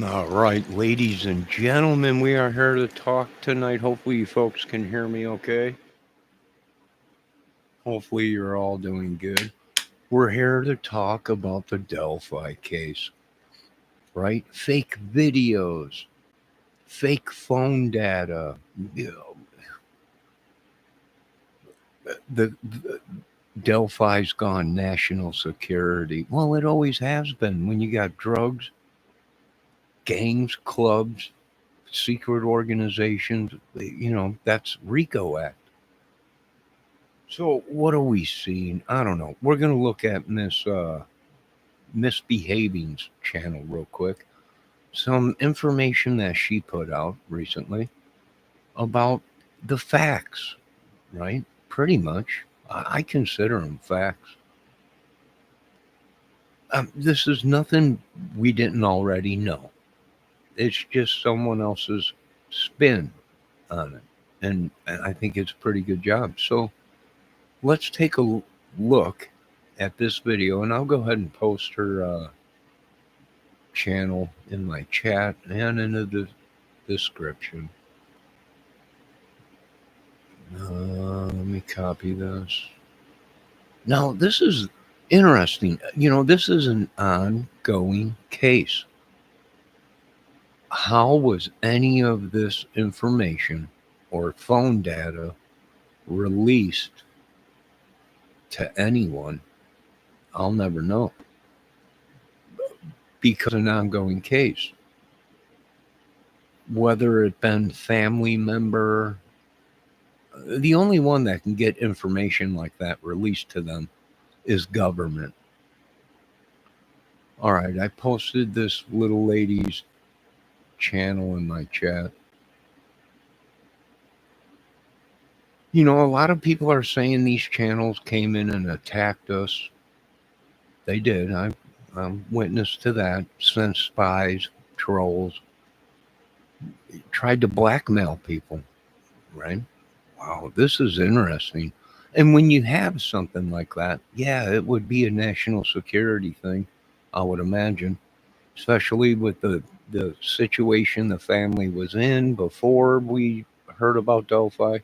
All right, ladies and gentlemen, we are here to talk tonight. Hopefully, you folks can hear me okay. Hopefully, you're all doing good. We're here to talk about the Delphi case, right? Fake videos, fake phone data. You know, the Delphi's gone national security. Well, it always has been. When you got drugs, gangs, clubs, secret organizations, that's RICO Act. So what are we seeing? I don't know. We're gonna look at Misbehaving's channel real quick. Some information that she put out recently about the facts, right? Pretty much. I consider them facts. This is nothing we didn't already know. It's just someone else's spin on it. And I think it's a pretty good job. So let's take a look at this video, and I'll go ahead and post her channel in my chat and in the description. Let me copy this. Now, this is interesting. This is an ongoing case. How was any of this information or phone data released to anyone? I'll never know. Because it's an ongoing case. Whether it been family member, the only one that can get information like that released to them is government. All right, I posted this little lady's channel in my chat. A lot of people are saying these channels came in and attacked us. They did. I'm witness to that. Sent spies, trolls, tried to blackmail people, right? Wow, this is interesting. And when you have something like that, yeah, it would be a national security thing, I would imagine, especially with the situation the family was in before we heard about Delphi.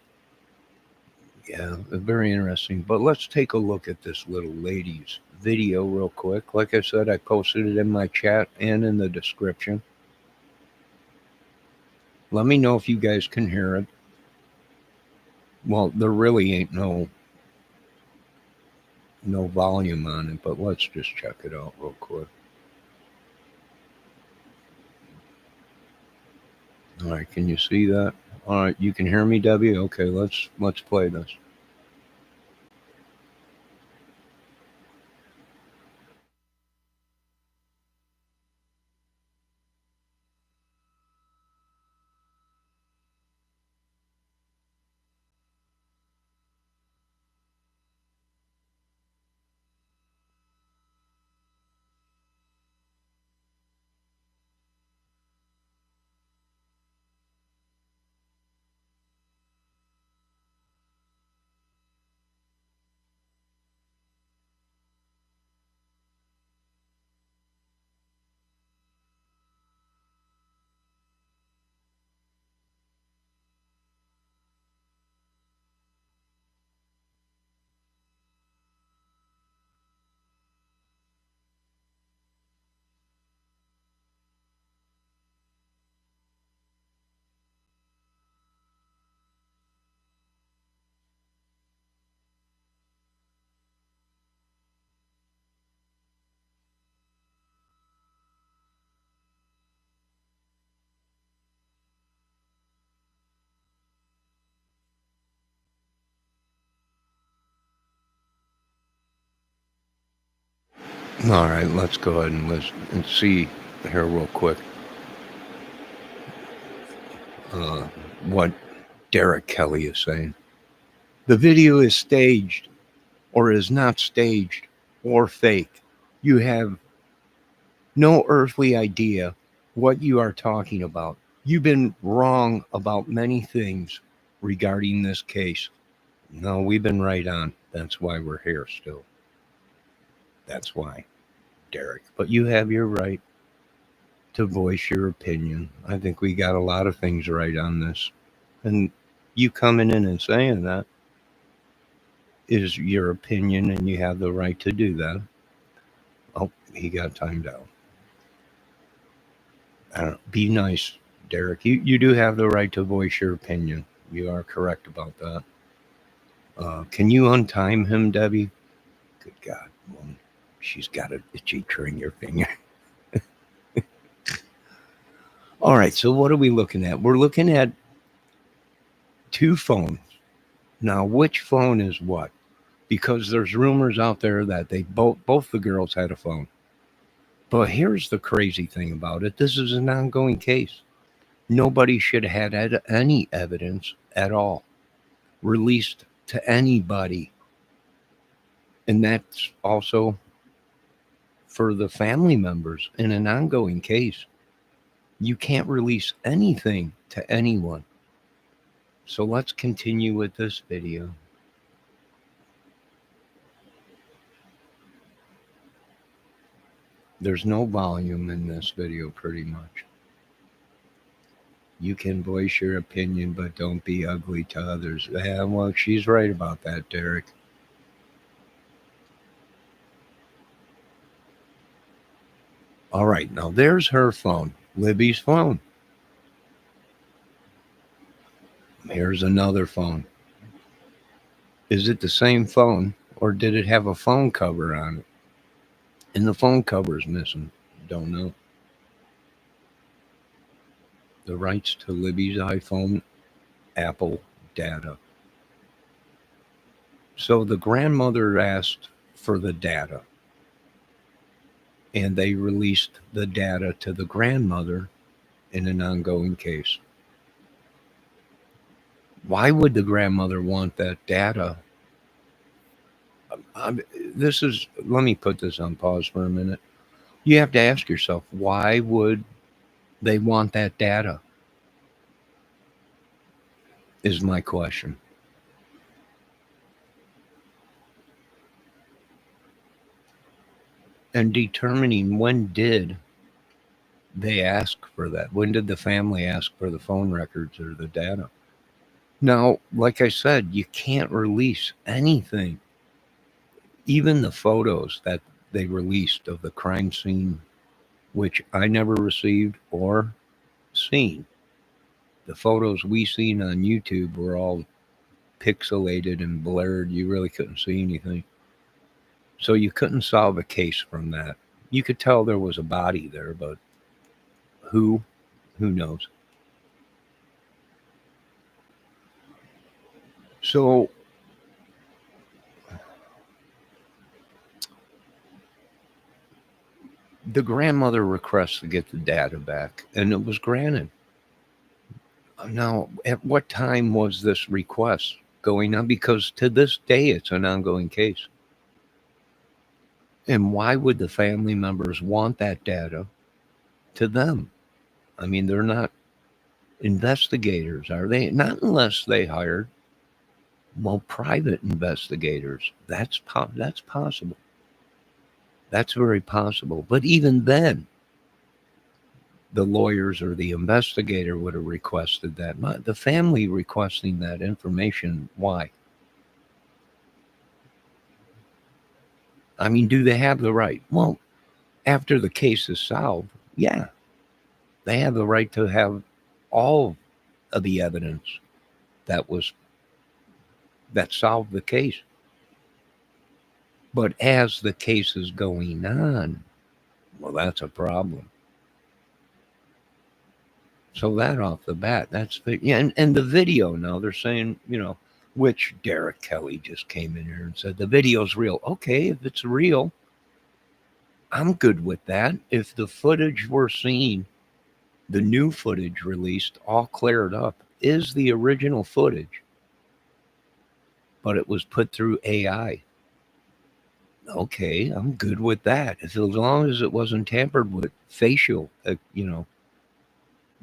Yeah, very interesting. But let's take a look at this little lady's video real quick. Like I said, I posted it in my chat and in the description. Let me know if you guys can hear it. Well, there really ain't no volume on it, but let's just check it out real quick. All right, can you see that? All right, you can hear me, Debbie? Okay, let's play this. All right, let's go ahead and listen and see here real quick what Derek Kelly is saying. The video is staged or is not staged or fake. You have no earthly idea what you are talking about. You've been wrong about many things regarding this case. No, we've been right on. That's why we're here still. That's why, Derek. But you have your right to voice your opinion. I think we got a lot of things right on this. And you coming in and saying that is your opinion, and you have the right to do that. Oh, he got timed out. I don't, be nice, Derek. You do have the right to voice your opinion. You are correct about that. Can you untime him, Debbie? Good God, woman. She's got an itchy trigger finger. All right, so what are we looking at? We're looking at two phones. Now, which phone is what? Because there's rumors out there that they both the girls had a phone. But here's the crazy thing about it. This is an ongoing case. Nobody should have had any evidence at all released to anybody. And that's also for the family members in an ongoing case. You can't release anything to anyone. So let's continue with this video. There's no volume in this video pretty much. You can voice your opinion, but don't be ugly to others. Yeah, well, she's right about that, Derek. All right, now there's her phone, Libby's phone. Here's another phone. Is it the same phone, or did it have a phone cover on it? And the phone cover is missing. Don't know. The rights to Libby's iPhone, Apple data. So the grandmother asked for the data, and they released the data to the grandmother in an ongoing case. Why would the grandmother want that data? Let me put this on pause for a minute. You have to ask yourself, why would they want that data? Is my question. And determining when did they ask for that? When did the family ask for the phone records or the data? Now, like I said, you can't release anything. Even the photos that they released of the crime scene, which I never received or seen. The photos we seen on YouTube were all pixelated and blurred. You really couldn't see anything. So you couldn't solve a case from that. You could tell there was a body there, but who knows? So the grandmother requests to get the data back, and it was granted. Now, at what time was this request going on? Because to this day, it's an ongoing case. And why would the family members want that data to them? I mean, they're not investigators, are they? Not unless they hired, well, private investigators. That's possible. That's very possible. But even then, the lawyers or the investigator would have requested that. The family requesting that information, why? I mean, do they have the right? Well, after the case is solved, yeah, they have the right to have all of the evidence that solved the case. But as the case is going on, well, that's a problem. So that off the bat, and the video now, they're saying, which Derek Kelly just came in here and said, the video's real. Okay, if it's real, I'm good with that. If the footage we're seeing, the new footage released, all cleared up, is the original footage, but it was put through AI. Okay, I'm good with that. As long as it wasn't tampered with facial,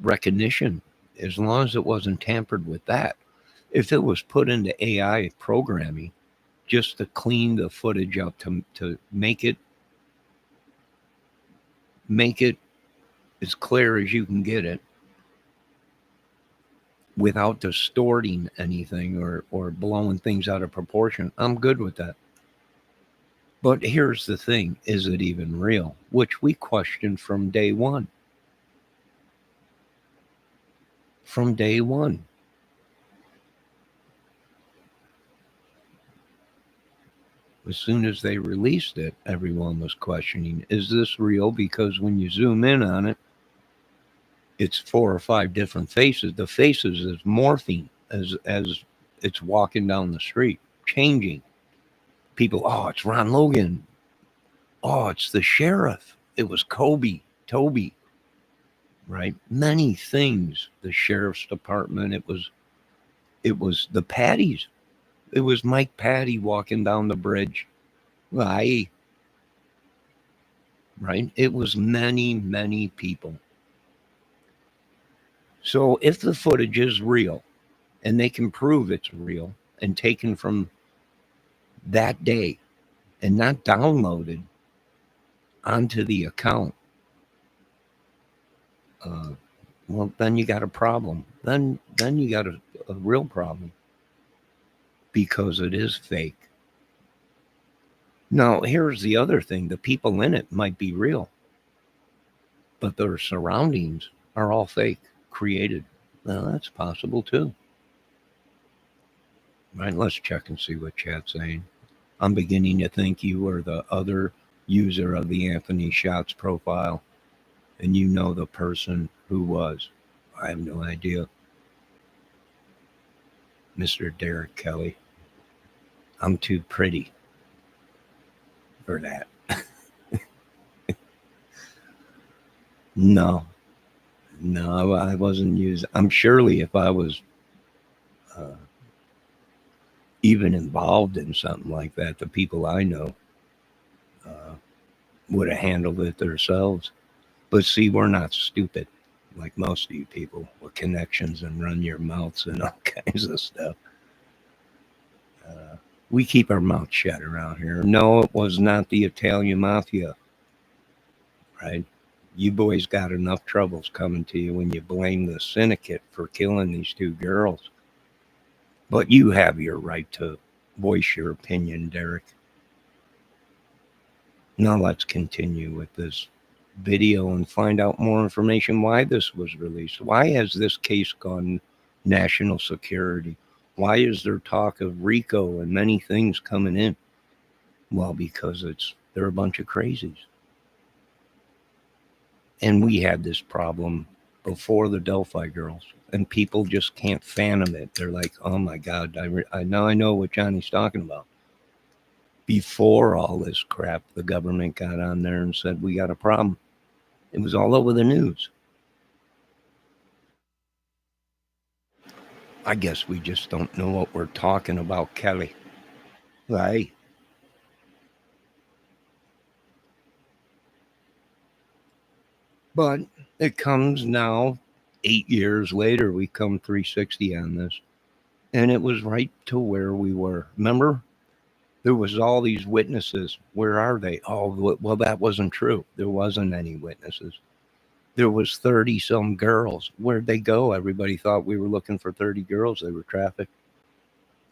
recognition, as long as it wasn't tampered with that. If it was put into AI programming just to clean the footage up to make it as clear as you can get it without distorting anything or blowing things out of proportion, I'm good with that. But here's the thing, is it even real? Which we questioned from day one. From day one. As soon as they released it, everyone was questioning, is this real? Because when you zoom in on it, it's 4 or 5 different faces. The faces is morphing as it's walking down the street, changing. People, oh, it's Ron Logan. Oh, it's the sheriff. It was Toby, right? Many things. The sheriff's department. It was the Patties. It was Mike Patty walking down the bridge. Right. Right. It was many people. So if the footage is real and they can prove it's real and taken from that day and not downloaded onto the account, well, then you got a problem. Then you got a real problem because it is fake. Now, here's the other thing. The people in it might be real, but their surroundings are all fake, created. Well, that's possible too. Right, let's check and see what chat's saying. I'm beginning to think you are the other user of the Anthony Shots profile, and you know the person who was. I have no idea. Mr. Derek Kelly. I'm too pretty for that. No, I wasn't using. I'm surely if I was even involved in something like that, the people I know would have handled it themselves. But see, we're not stupid like most of you people with connections and run your mouths and all kinds of stuff. We keep our mouth shut around here. No, it was not the Italian mafia, right? You boys got enough troubles coming to you when you blame the syndicate for killing these 2 girls. But you have your right to voice your opinion, Derek. Now let's continue with this video and find out more information why this was released. Why has this case gone national security? Why is there talk of RICO and many things coming in? Well, because they're a bunch of crazies. And we had this problem before the Delphi girls, and people just can't fathom it. They're like, oh my God, I know what Johnny's talking about. Before all this crap, the government got on there and said, we got a problem. It was all over the news. I guess we just don't know what we're talking about, Kelly. Right? But it comes now, 8 years later, we come 360 on this. And it was right to where we were. Remember? There was all these witnesses. Where are they? Oh, well, that wasn't true. There wasn't any witnesses. There was 30 some girls. Where'd they go? Everybody thought we were looking for 30 girls. They were trafficked.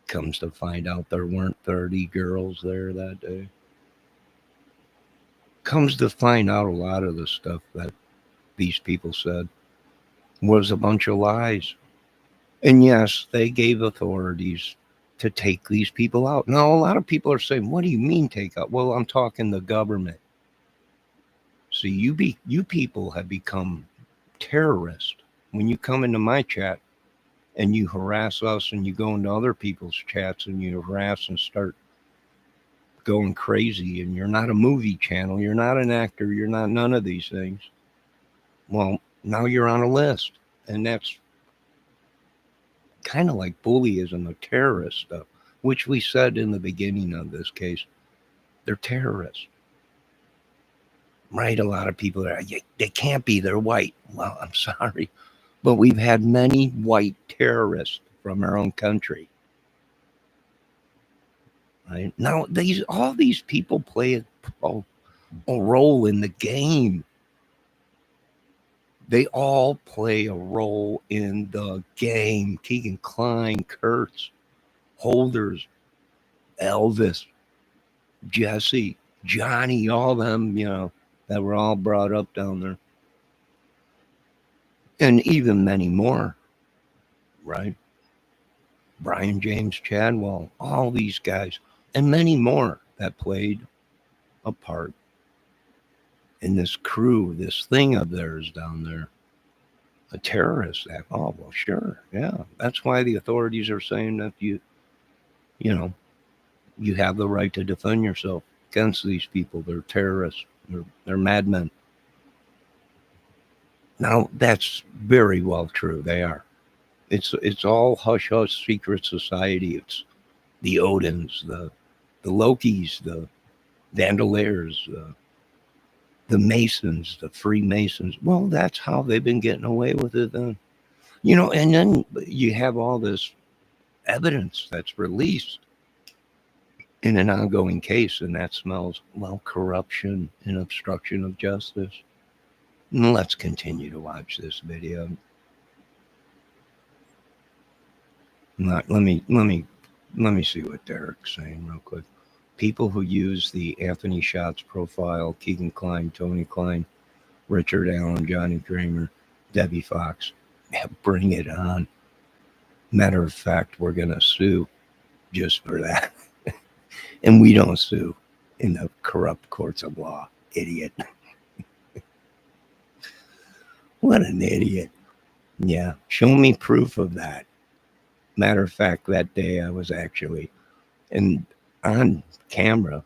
Comes to find out there weren't 30 girls there that day. Comes to find out a lot of the stuff that these people said was a bunch of lies. And yes, they gave authorities to take these people out. Now, a lot of people are saying, what do you mean take out? Well, I'm talking the government. See, you people have become terrorists. When you come into my chat and you harass us and you go into other people's chats and you harass and start going crazy, and you're not a movie channel, you're not an actor, you're not none of these things. Well, now you're on a list. And that's kind of like bullyism or terrorist stuff, which we said in the beginning of this case. They're terrorists. Right? A lot of people are, they can't be, they're white. Well, I'm sorry. But we've had many white terrorists from our own country. Right? Now, all these people play a role in the game. They all play a role in the game. Keegan Kline, Kurtz, Holders, Elvis, Jesse, Johnny, all them, that were all brought up down there. And even many more, right? Brian James Chadwell, all these guys, and many more that played a part in this crew, this thing of theirs down there. A terrorist act. Oh, well, sure. Yeah. That's why the authorities are saying that you have the right to defend yourself against these people. They're terrorists. They're madmen. Now, that's very well true. They are. It's all hush hush secret society. It's the Odins, the Lokis, the Vandaliers, the Masons, the Freemasons. Well, that's how they've been getting away with it then. And then you have all this evidence that's released in an ongoing case, and that smells, well, corruption and obstruction of justice. And let's continue to watch this video. Let me see what Derek's saying real quick. People who use the Anthony Schatz profile, Keegan Kline, Tony Kline, Richard Allen, Johnny Kramer, Debbie Fox, bring it on. Matter of fact, we're going to sue just for that. And we don't sue in the corrupt courts of law. Idiot. What an idiot. Yeah, show me proof of that. Matter of fact, that day I was actually on camera,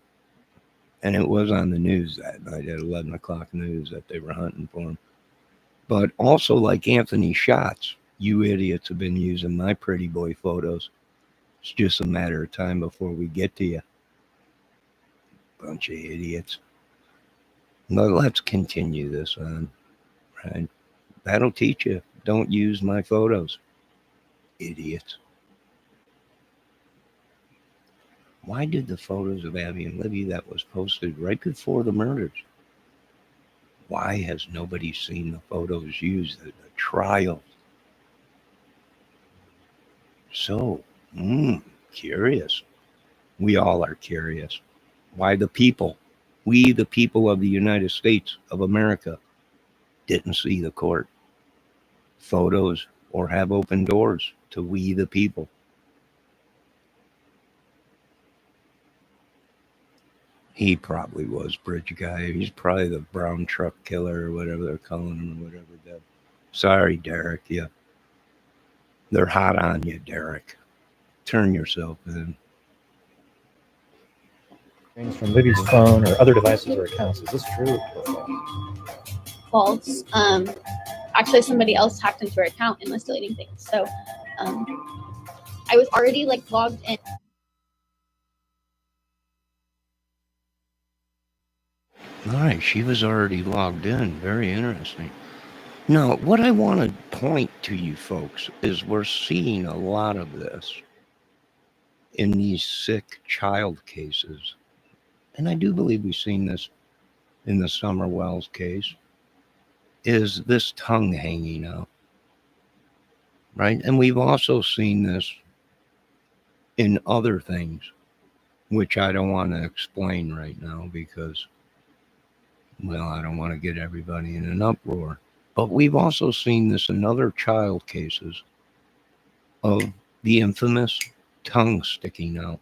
and it was on the news that night at 11 o'clock news that they were hunting for him. But also, like Anthony Schatz, you idiots have been using my pretty boy photos. It's just a matter of time before we get to you. Bunch of idiots. But let's continue this on, right? That'll teach you. Don't use my photos. Idiots. Why did the photos of Abby and Libby that was posted right before the murders? Why has nobody seen the photos used at the trial? So, curious. We all are curious. Why the people, we the people of the United States of America, didn't see the court photos or have open doors to we the people. He probably was Bridge Guy. He's probably the brown truck killer or whatever they're calling him or whatever. Sorry, Derek. Yeah. They're hot on you, Derek. Turn yourself in. Things from Libby's phone or other devices or accounts. Is this true or false? False. Actually, somebody else hacked into her account and was deleting things. So I was already logged in. All right, she was already logged in. Very interesting. Now, what I want to point to you folks is we're seeing a lot of this in these sick child cases. And I do believe we've seen this in the Summer Wells case, is this tongue hanging out, right? And we've also seen this in other things, which I don't want to explain right now because, well, I don't want to get everybody in an uproar. But we've also seen this in other child cases of the infamous tongue sticking out.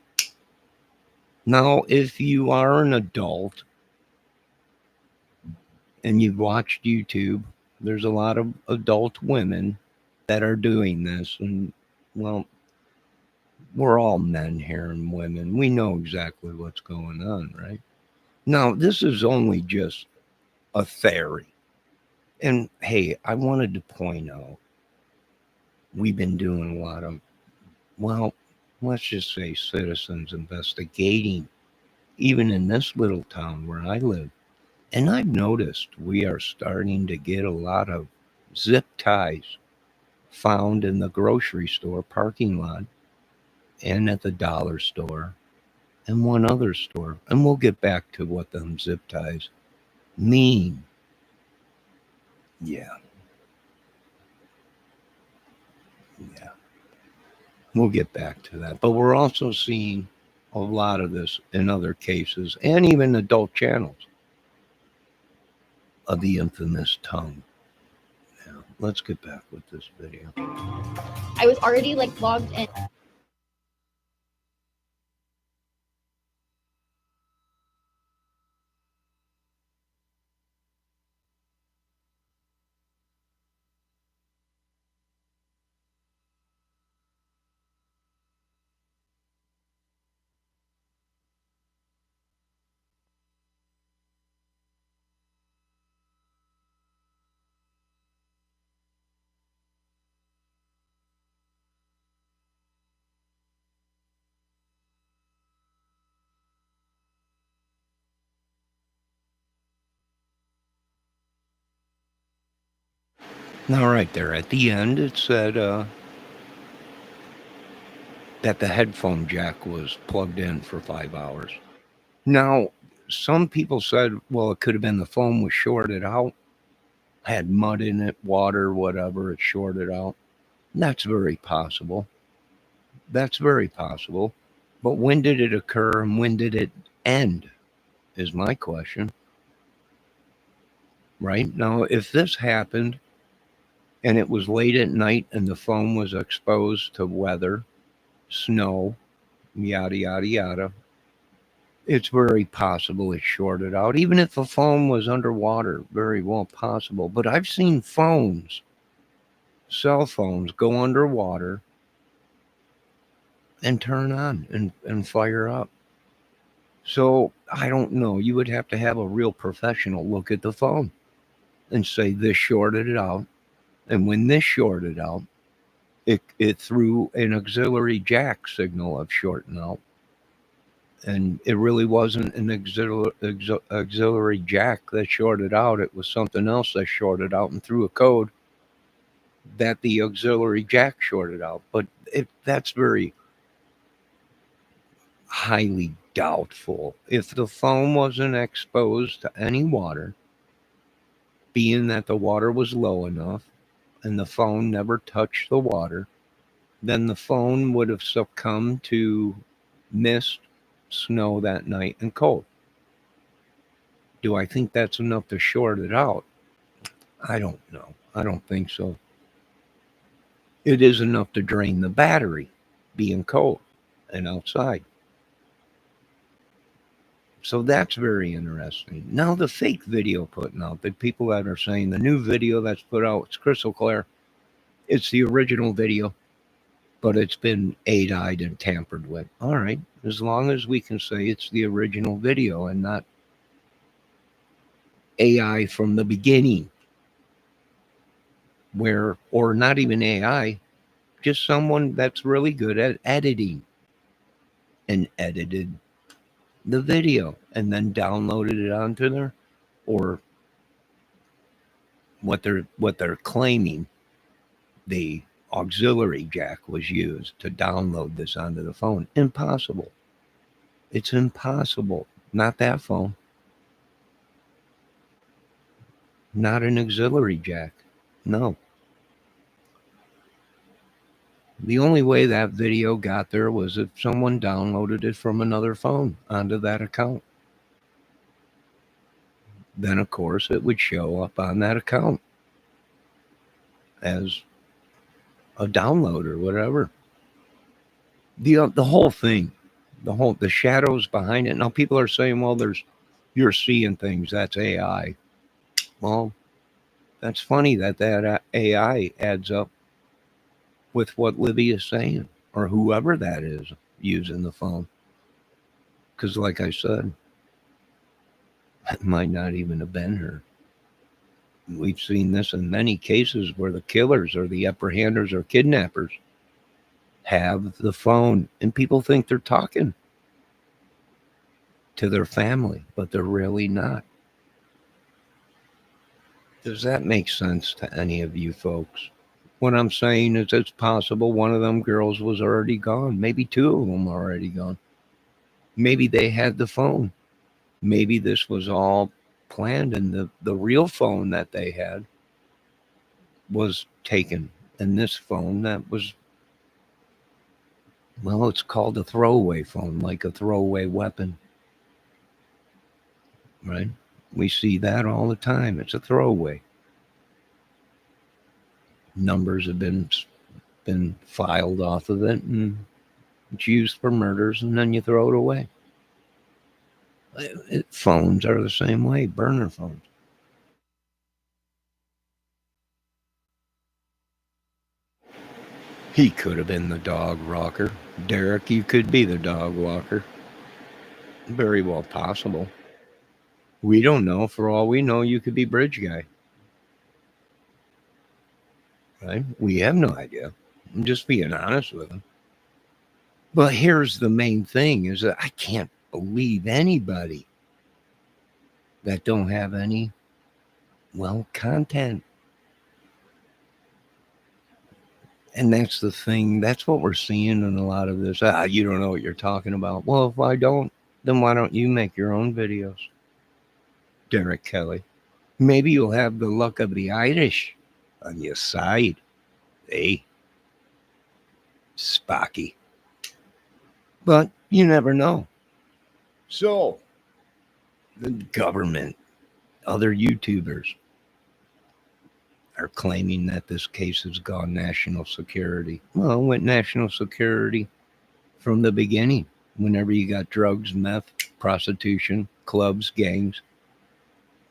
Now, if you are an adult and you've watched YouTube, there's a lot of adult women that are doing this. And, well, we're all men here and women. We know exactly what's going on, right? Now, this is only just a theory. And, hey, I wanted to point out, we've been doing a lot of, well, let's just say citizens investigating, even in this little town where I live. And I've noticed we are starting to get a lot of zip ties found in the grocery store parking lot and at the dollar store and one other store. And we'll get back to what them zip ties mean. Yeah. Yeah. We'll get back to that. But we're also seeing a lot of this in other cases and even adult channels of the infamous tongue. Yeah. Let's get back with this video. I was already like logged in. Now, right there at the end, it said that the headphone jack was plugged in for 5 hours. Now, some people said, well, it could have been the phone was shorted out, had mud in it, water, whatever, it shorted out. That's very possible. That's very possible. But when did it occur and when did it end is my question. Right? Now, if this happened and it was late at night and the phone was exposed to weather, snow, yada, yada, yada, it's very possible it shorted out. Even if the phone was underwater, very well possible. But I've seen phones, cell phones, go underwater and turn on and fire up. So I don't know. You would have to have a real professional look at the phone and say this shorted it out. And when this shorted out, it threw an auxiliary jack signal of shorting out. And it really wasn't an auxiliary jack that shorted out. It was something else that shorted out and threw a code that the auxiliary jack shorted out. But that's very highly doubtful. If the phone wasn't exposed to any water, being that the water was low enough and the phone never touched the water, then the phone would have succumbed to mist, snow that night, and cold. Do I think that's enough to short it out? I don't know. I don't think so. It is enough to drain the battery being cold and outside. So that's very interesting. Now the fake video putting out, the people that are saying the new video that's put out, it's crystal clear. It's the original video, but it's been AI'd and tampered with. All right, as long as we can say it's the original video and not AI from the beginning, or not even AI, just someone that's really good at editing and edited the video and then downloaded it onto there, or what they're claiming, the auxiliary jack was used to download this onto the phone. Impossible. It's impossible. Not that phone. Not an auxiliary jack. No. The only way that video got there was if someone downloaded it from another phone onto that account. Then, of course, it would show up on that account as a download or whatever. The whole thing, the shadows behind it. Now people are saying, well, you're seeing things. That's AI. Well, that's funny that AI adds up with what Libby is saying, or whoever that is using the phone. Because like I said, it might not even have been her. We've seen this in many cases where the killers or the apprehenders or kidnappers have the phone and people think they're talking to their family, but they're really not. Does that make sense to any of you folks? What I'm saying is it's possible one of them girls was already gone. Maybe two of them already gone. Maybe they had the phone. Maybe this was all planned and the real phone that they had was taken And this phone that was, well, it's called a throwaway phone, like a throwaway weapon, right? We see that all the time. It's a throwaway. Numbers have been filed off of it, and it's used for murders, and then you throw it away. Phones are the same way, burner phones. He could have been the dog walker. Derek, you could be the dog walker. Very well possible. We don't know. For all we know, you could be bridge guy. Right? We have no idea. I'm just being honest with him. But here's the main thing is that I can't believe anybody that don't have any, well, content. And that's the thing. That's what we're seeing in a lot of this. You don't know what you're talking about. Well, if I don't, then why don't you make your own videos? Derek Kelly. Maybe you'll have the luck of the Irish on your side. Hey, Spocky. But you never know. So, the government, other YouTubers are claiming that this case has gone national security. Well, it went national security from the beginning. Whenever you got drugs, meth, prostitution, clubs, gangs,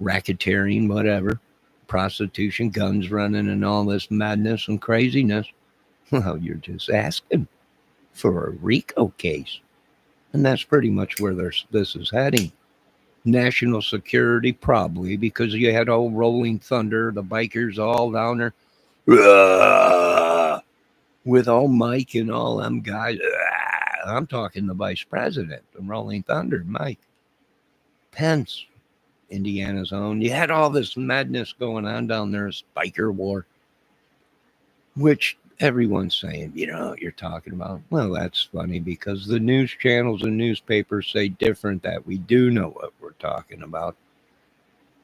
racketeering, whatever, prostitution, guns running, and all this madness and craziness, well, you're just asking for a RICO case. And that's pretty much where this is heading. National security, probably, because you had old Rolling Thunder, the bikers all down there, with all Mike and all them guys. I'm talking the vice president, the Rolling Thunder, Mike Pence, Indiana's own. You had all this madness going on down there, this biker war, which everyone's saying, you know what you're talking about. Well, that's funny because the news channels and newspapers say different, that we do know what we're talking about.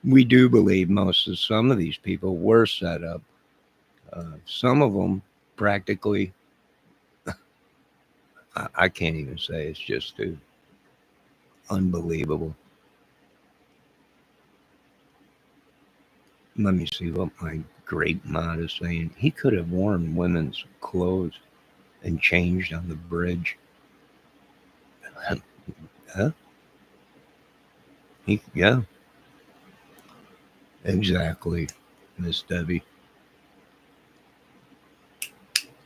We do believe some of these people were set up. Some of them practically, I can't even say, it's just too unbelievable. Let me see what my great mod is saying. He could have worn women's clothes and changed on the bridge. Huh? Yeah. Exactly, Miss Debbie.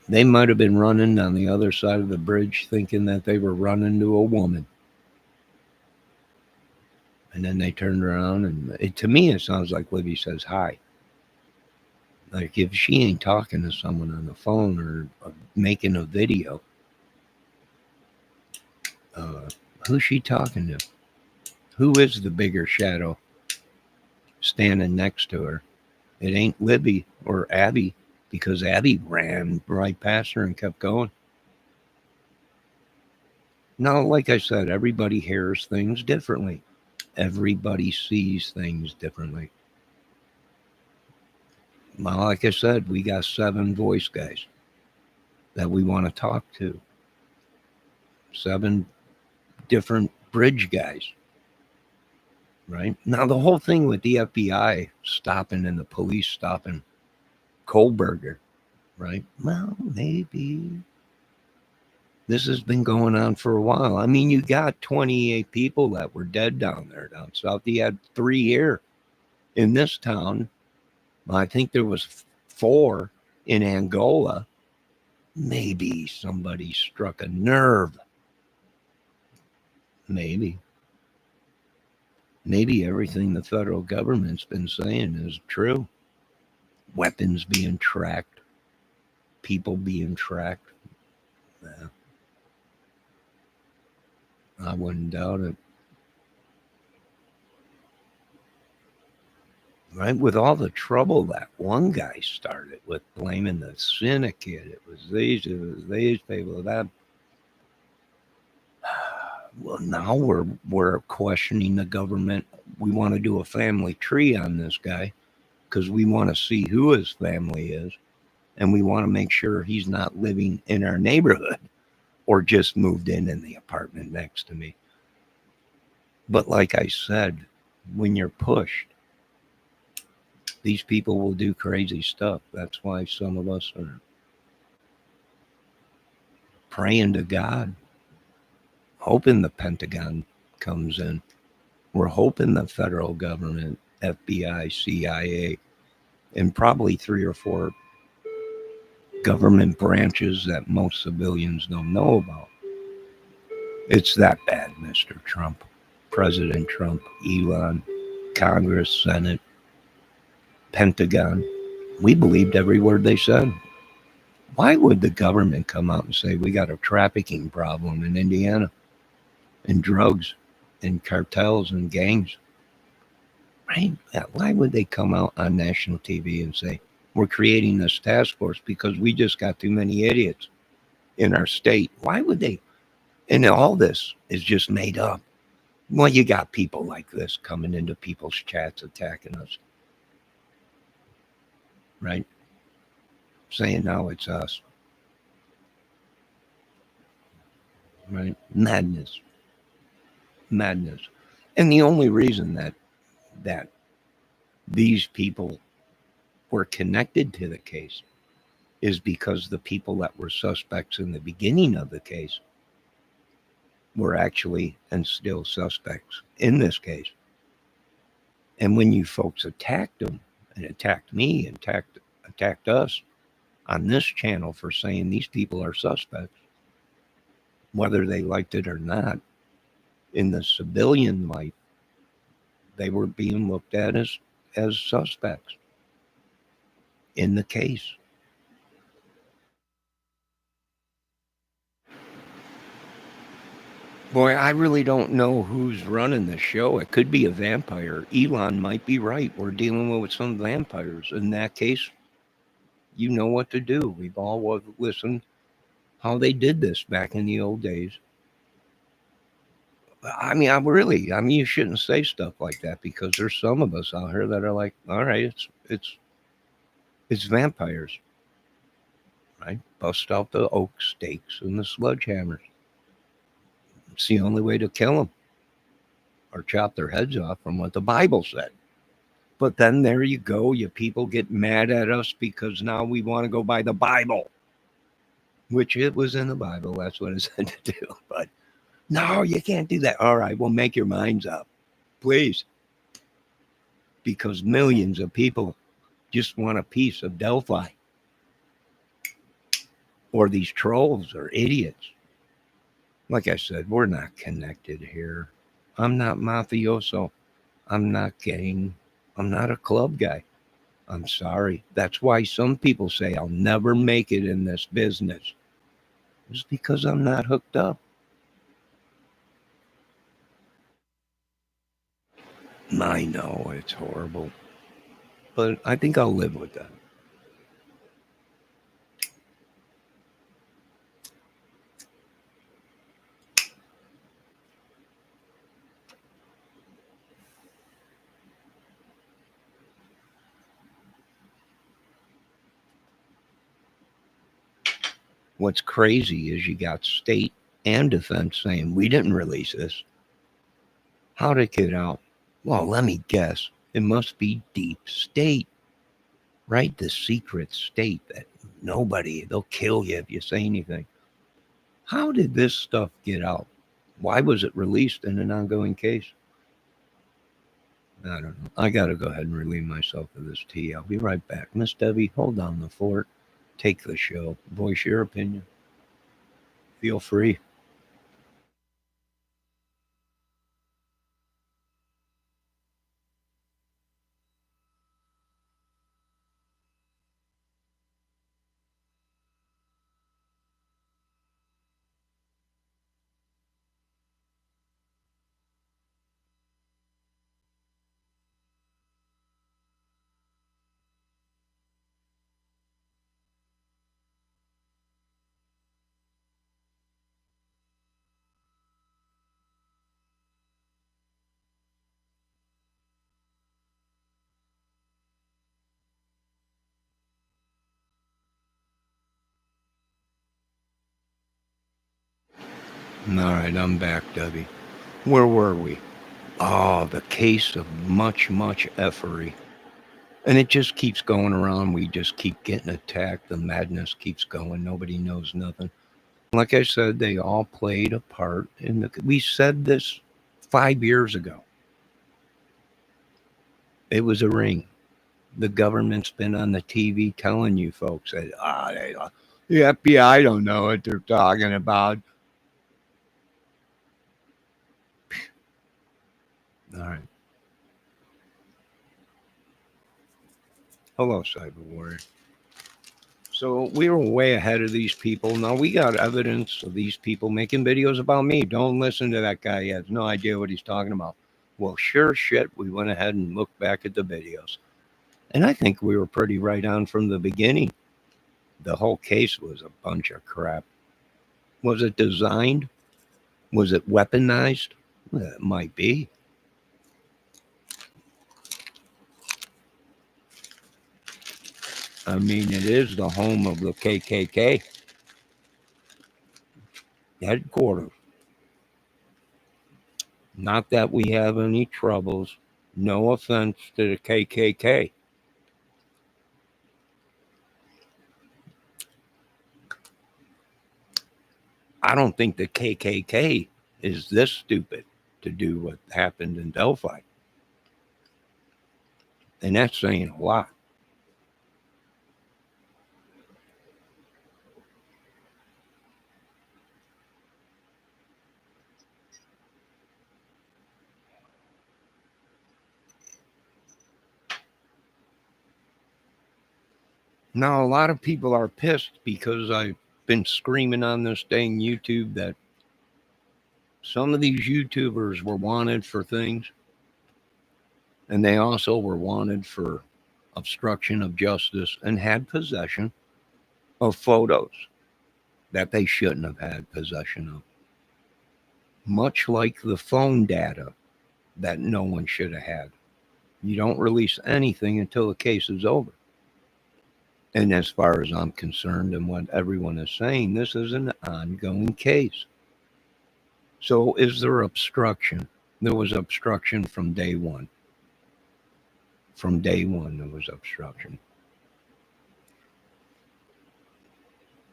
They might have been running on the other side of the bridge thinking that they were running to a woman. And then they turned around, and to me, it sounds like Libby says hi. Like if she ain't talking to someone on the phone or making a video, who's she talking to? Who is the bigger shadow standing next to her? It ain't Libby or Abby, because Abby ran right past her and kept going. Now, like I said, everybody hears things differently. Everybody sees things differently. Well, like I said, we got 7 voice guys that we want to talk to. 7 different bridge guys. Right? Now, the whole thing with the FBI stopping and the police stopping Kohlberger, right? Well, maybe this has been going on for a while. I mean, you got 28 people that were dead down south. You had 3 here in this town. I think there was 4 in Angola. Maybe somebody struck a nerve. Maybe everything the federal government's been saying is true. Weapons being tracked, people being tracked. Yeah. I wouldn't doubt it. Right? With all the trouble that one guy started with, blaming the syndicate. It was these people, that. Well, now we're questioning the government. We want to do a family tree on this guy because we want to see who his family is. and we want to make sure he's not living in our neighborhood or just moved in the apartment next to me. But like I said, when you're pushed, these people will do crazy stuff. That's why some of us are praying to God, hoping the Pentagon comes in. We're hoping the federal government, FBI, CIA, and probably 3 or 4 government branches that most civilians don't know about. It's that bad, Mr. Trump, President Trump, Elon, Congress, Senate, Pentagon. We believed every word they said. Why would the government come out and say we got a trafficking problem in Indiana and drugs and cartels and gangs? Right? Why would they come out on national TV and say we're creating this task force because we just got too many idiots in our state? Why would they? And all this is just made up. Well, you got people like this coming into people's chats attacking us, right? Saying now it's us, right? Madness, madness. And the only reason that these people were connected to the case is because the people that were suspects in the beginning of the case were actually and still suspects in this case. And when you folks attacked them and attacked me and attacked us on this channel for saying these people are suspects, whether they liked it or not, in the civilian life, they were being looked at as suspects in the case. Boy, I really don't know who's running the show. It could be a vampire. Elon might be right. We're dealing with some vampires. In that case, you know what to do. We've all listened how they did this back in the old days. I mean, you shouldn't say stuff like that because there's some of us out here that are like, all right, it's vampires, right? Bust out the oak stakes and the sledgehammers. It's the only way to kill them or chop their heads off from what the Bible said. But then there you go. You people get mad at us because now we want to go by the Bible, which it was in the Bible. That's what it said to do. But no, you can't do that. All right, well, make your minds up, please. Because millions of people just want a piece of Delphi. Or these trolls or idiots. Like I said, we're not connected here. I'm not mafioso. I'm not gang. I'm not a club guy. I'm sorry. That's why some people say I'll never make it in this business. It's because I'm not hooked up. I know it's horrible, but I think I'll live with that. What's crazy is you got state and defense saying we didn't release this. How'd it get out? Well, let me guess. It must be deep state, right? The secret state that they'll kill you if you say anything. How did this stuff get out? Why was it released in an ongoing case? I don't know. I got to go ahead and relieve myself of this tea. I'll be right back. Miss Debbie, hold on the fort. Take the show. Voice your opinion. Feel free. All right, I'm back, Debbie. Where were we? Oh, the case of much effery. And it just keeps going around. We just keep getting attacked. The madness keeps going. Nobody knows nothing. Like I said, they all played a part in the. We said this 5 years ago. It was a ring. The government's been on the TV telling you folks that the FBI don't know what they're talking about. All right. Hello, Cyber Warrior. So we were way ahead of these people. Now we got evidence of these people making videos about me. Don't listen to that guy. He has no idea what he's talking about. Well, sure shit, we went ahead and looked back at the videos. And I think we were pretty right on from the beginning. The whole case was a bunch of crap. Was it designed? Was it weaponized? Well, it might be. I mean, it is the home of the KKK headquarters. Not that we have any troubles. No offense to the KKK. I don't think the KKK is this stupid to do what happened in Delphi. And that's saying a lot. Now, a lot of people are pissed because I've been screaming on this dang YouTube that some of these YouTubers were wanted for things, and they also were wanted for obstruction of justice and had possession of photos that they shouldn't have had possession of. Much like the phone data that no one should have had. You don't release anything until the case is over. And as far as I'm concerned and what everyone is saying, this is an ongoing case. So is there obstruction? There was obstruction from day one. From day one, there was obstruction.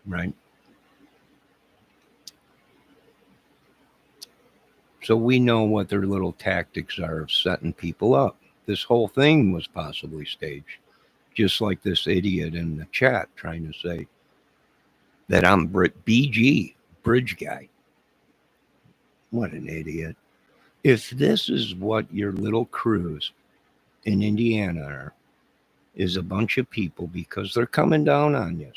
Right? So we know what their little tactics are of setting people up. This whole thing was possibly staged. Just like this idiot in the chat trying to say that I'm BG, bridge guy. What an idiot. If this is what your little crews in Indiana are, is a bunch of people because they're coming down on you.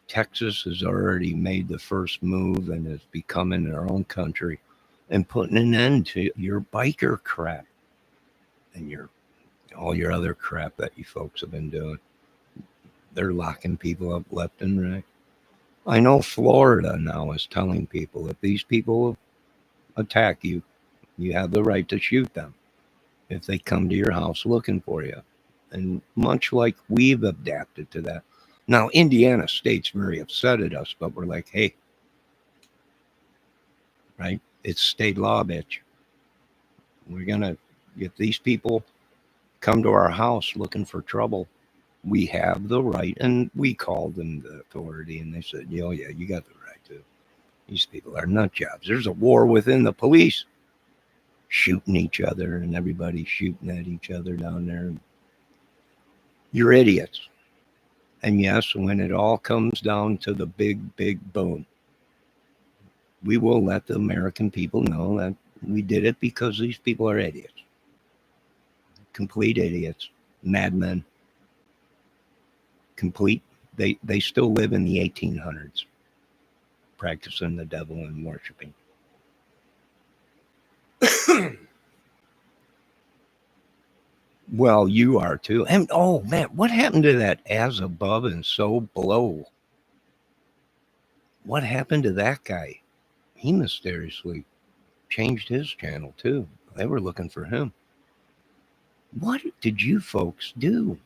Texas has already made the first move and is becoming their own country and putting an end to your biker crap and all your other crap that you folks have been doing. They're locking people up left and right. I know Florida now is telling people if these people attack you, you have the right to shoot them if they come to your house looking for you. And much like we've adapted to that. Now, Indiana State's very upset at us, but we're like, hey, right? It's state law, bitch. We're going to, if these people come to our house looking for trouble, we have the right. And we called them the authority and they said, oh, yeah, you got the right to. These people are nut jobs. There's a war within the police, shooting each other and everybody shooting at each other down there. You're idiots. And yes, when it all comes down to the big boom, we will let the American people know that we did it because these people are idiots. Complete idiots. Madmen. Complete. They still live in the 1800s, practicing the devil and worshiping. Well, you are too. And oh man, what happened to that as above and so below? What happened to that guy? He mysteriously changed his channel too. They were looking for him. What did you folks do?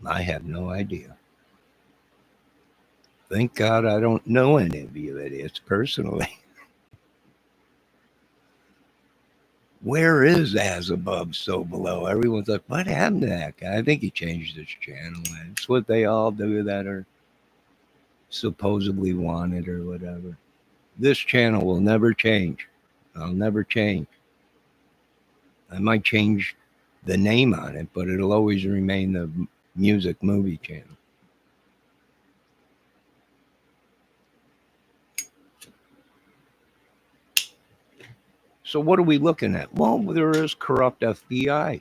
I have no idea. Thank God I don't know any of you idiots personally. Where is as above, so below? Everyone's like, what happened to that guy? I think he changed his channel. It's what they all do that are supposedly wanted or whatever. This channel will never change. I'll never change. I might change the name on it, but it'll always remain the music movie channel. So what are we looking at? Well, there is corrupt FBI.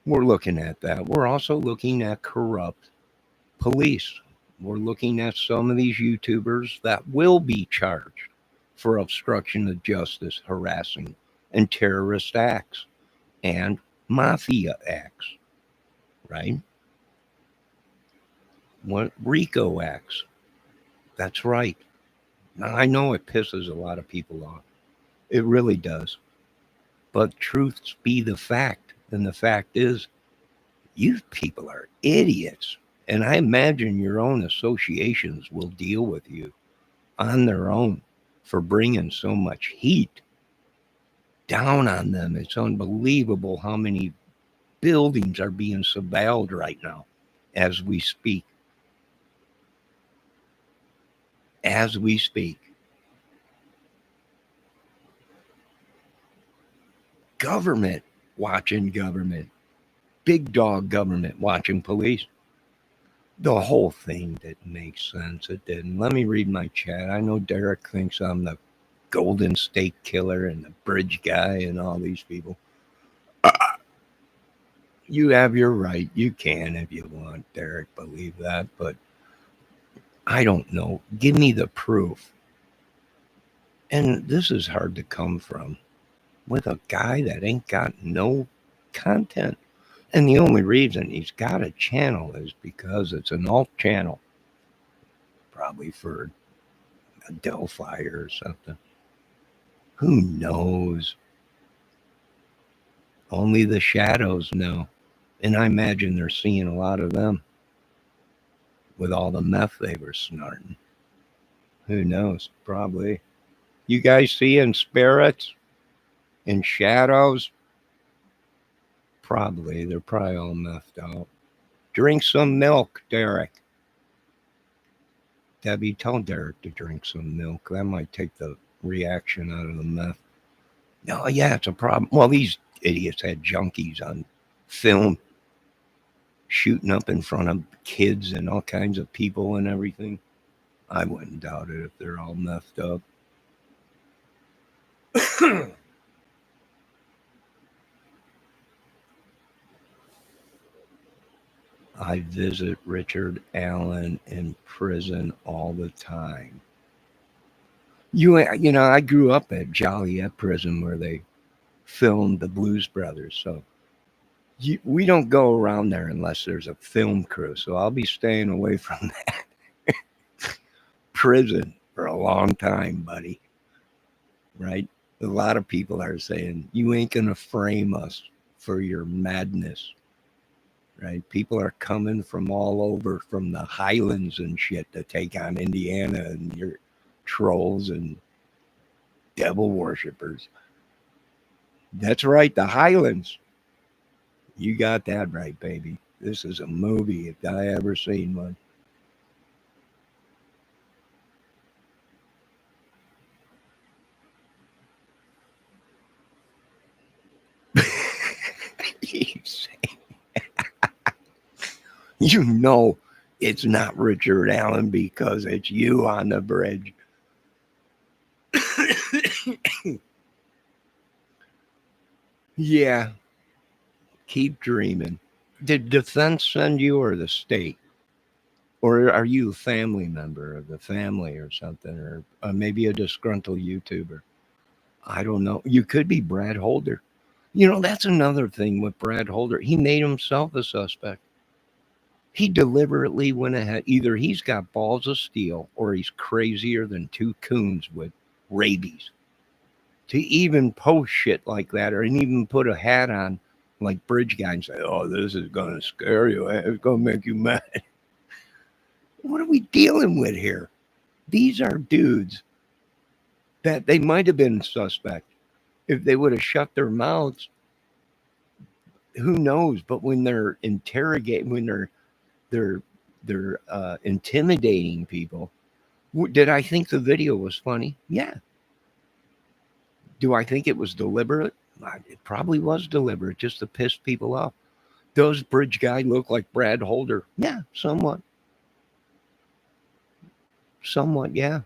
We're looking at that. We're also looking at corrupt police. We're looking at some of these YouTubers that will be charged for obstruction of justice, harassing, and terrorist acts and mafia acts, right? What RICO acts. That's right. Now, I know it pisses a lot of people off. It really does. But truths be the fact. And the fact is, you people are idiots. And I imagine your own associations will deal with you on their own for bringing so much heat down on them. It's unbelievable how many buildings are being surveilled right now as we speak. As we speak. Government watching government. Big dog government watching police. The whole thing didn't make sense. It didn't. Let me read my chat. I know Derek thinks I'm the Golden State Killer and the bridge guy and all these people. You have your right. You can if you want, Derek, believe that. But I don't know. Give me the proof. And this is hard to come from with a guy that ain't got no content. And the only reason he's got a channel is because it's an alt channel. Probably for a Delphi or something. Who knows? Only the shadows know. And I imagine they're seeing a lot of them with all the meth they were snorting. Who knows? Probably. You guys seeing spirits and shadows? Probably. They're probably all methed out. Drink some milk, Derek. Debbie, tell Derek to drink some milk. That might take the reaction out of the meth. No, yeah, it's a problem. Well, these idiots had junkies on film shooting up in front of kids and all kinds of people and everything. I wouldn't doubt it if they're all messed up. I visit Richard Allen in prison all the time. You know, I grew up at Joliet Prison where they filmed the Blues Brothers. So we don't go around there unless there's a film crew. So I'll be staying away from that prison for a long time, buddy. Right? A lot of people are saying, you ain't going to frame us for your madness. Right? People are coming from all over, from the highlands and shit to take on Indiana and your trolls and devil worshippers. That's right, the highlands. You got that right, baby. This is a movie if I ever seen one. You know it's not Richard Allen because it's you on the bridge. Yeah. Keep dreaming. Did defense send you or the state? Or are you a family member of the family or something? Or maybe a disgruntled YouTuber? I don't know. You could be Brad Holder. You know, that's another thing with Brad Holder. He made himself a suspect. He deliberately went ahead. Either he's got balls of steel or he's crazier than two coons with rabies to even post shit like that or even put a hat on like bridge guy and say, oh, this is going to scare you. It's going to make you mad. What are we dealing with here? These are dudes that they might have been suspect. If they would have shut their mouths, who knows? But when they're interrogating, when they're intimidating people, did I think the video was funny? Yeah. Do I think it was deliberate? It probably was deliberate, just to piss people off. Does Bridge Guy look like Brad Holder? Yeah, somewhat. Somewhat, yeah.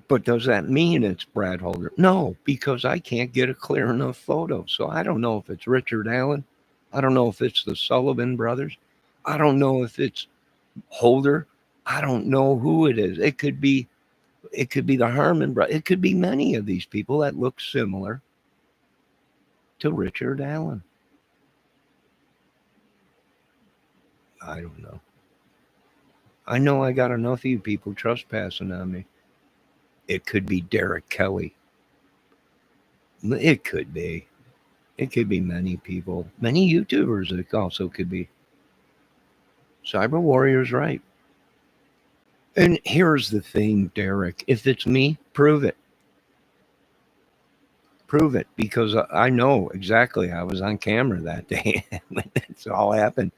But does that mean it's Brad Holder? No, because I can't get a clear enough photo. So I don't know if it's Richard Allen. I don't know if it's the Sullivan brothers. I don't know if it's Holder. I don't know who it is. It could be the Harmon brothers. It could be many of these people that look similar to Richard Allen. I don't know. I know I got enough of you people trespassing on me. It could be Derek Kelly. It could be. It could be many people. Many YouTubers it also could be. Cyber Warrior's right. And here's the thing, Derek. If it's me, prove it. Prove it. Because I know exactly. I was on camera that day when it's all happened.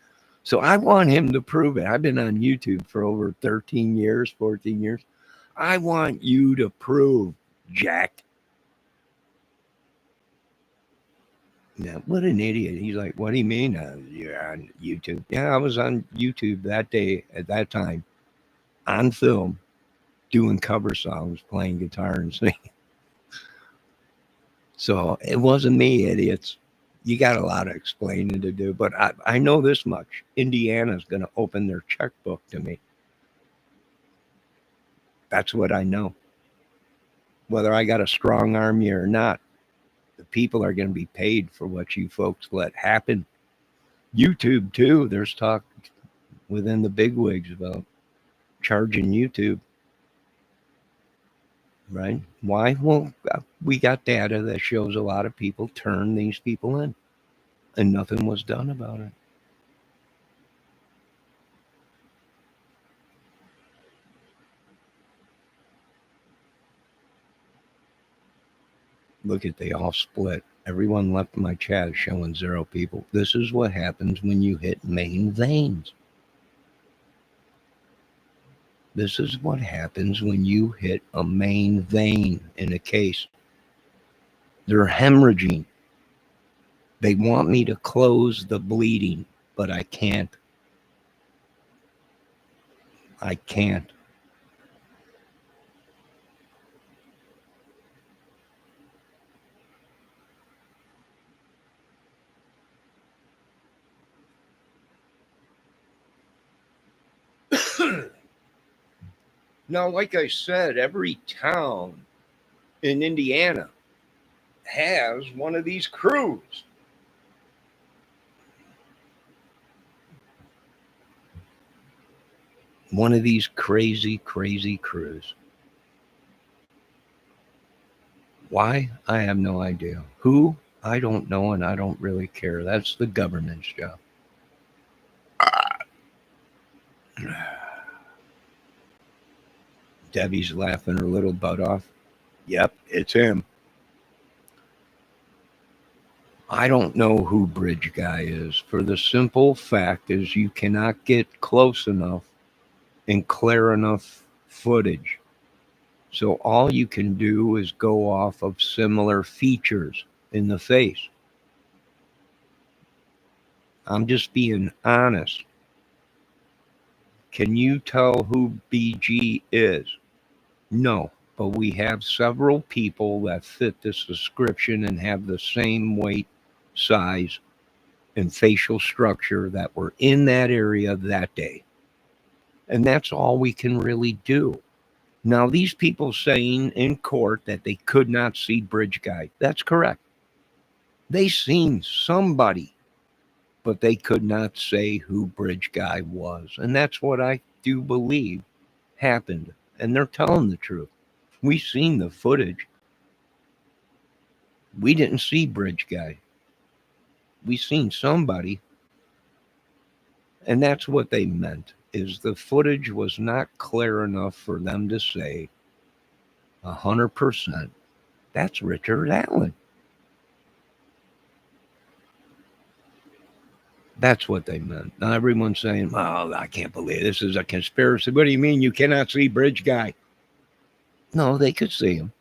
So I want him to prove it. I've been on YouTube for over 13 years, 14 years. I want you to prove, Jack. Now, what an idiot. He's like, what do you mean you're on YouTube? Yeah, I was on YouTube that day at that time on film doing cover songs, playing guitar and singing. So it wasn't me, idiots. You got a lot of explaining to do, but I know this much. Indiana's going to open their checkbook to me. That's what I know. Whether I got a strong army or not, the people are going to be paid for what you folks let happen. YouTube, too. There's talk within the bigwigs about charging YouTube. Right? Why? Well, we got data that shows a lot of people turn these people in, and nothing was done about it. Look at, they all split. Everyone left my chat showing 0 people. This is what happens when you hit main veins. This is what happens when you hit a main vein in a case. They're hemorrhaging. They want me to close the bleeding, but I can't. I can't. Now, like I said, every town in Indiana has one of these crews. One of these crazy, crazy crews. Why? I have no idea. Who? I don't know, and I don't really care. That's the government's job. Debbie's laughing her little butt off. Yep, it's him. I don't know who Bridge Guy is, for the simple fact is you cannot get close enough and clear enough footage. So all you can do is go off of similar features in the face. I'm just being honest. Can you tell who BG is? No, but we have several people that fit this description and have the same weight, size, and facial structure that were in that area that day. And that's all we can really do. Now, these people saying in court that they could not see Bridge Guy, that's correct. They seen somebody, but they could not say who Bridge Guy was. And that's what I do believe happened. And they're telling the truth. We seen the footage. We didn't see Bridge Guy. We seen somebody. And that's what they meant. is the footage was not clear enough for them to say 100% that's Richard Allen. That's what they meant. Now everyone's saying, "Oh, I can't believe this is a conspiracy." What do you mean you cannot see Bridge Guy? No, they could see him.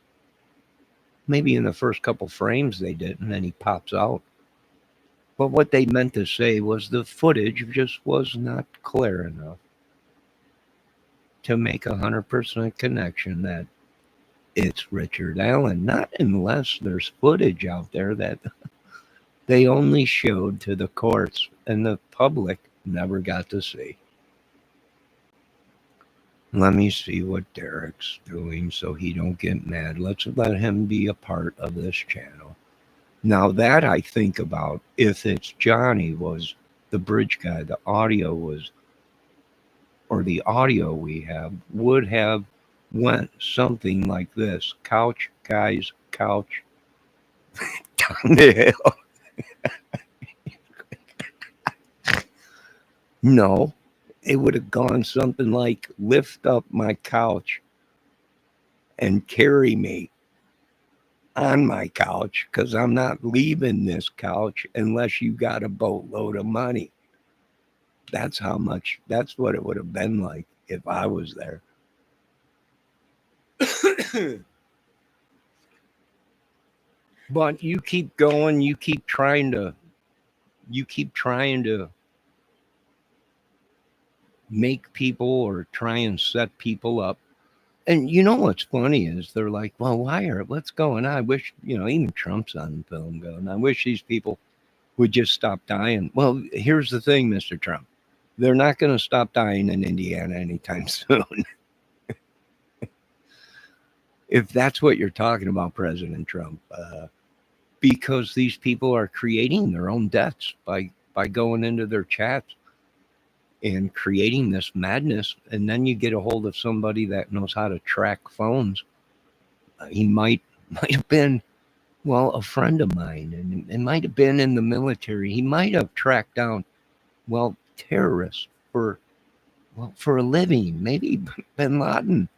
Maybe in the first couple frames they did, and then he pops out. But what they meant to say was the footage just was not clear enough to make 100% connection that it's Richard Allen. Not unless there's footage out there that they only showed to the courts and the public never got to see. Let me see what Derek's doing so he don't get mad. Let's let him be a part of this channel. Now that I think about, if it's Johnny was the bridge guy, the audio was, or the audio we have would have went something like this. Couch, guys, couch, down the hill. No, it would have gone something like, lift up my couch and carry me on my couch, because I'm not leaving this couch unless you got a boatload of money. That's how much, that's what it would have been like if I was there. But you keep going, you keep trying to make people or try and set people up. And you know what's funny is they're like, well, what's going on? I wish, even Trump's on film going, I wish these people would just stop dying. Well, here's the thing, Mr. Trump. They're not going to stop dying in Indiana anytime soon. If that's what you're talking about, President Trump, because these people are creating their own deaths by going into their chats and creating this madness. And then you get a hold of somebody that knows how to track phones. He might have been, well, a friend of mine, and it might have been in the military. He might have tracked down, well, terrorists for a living. Maybe bin Laden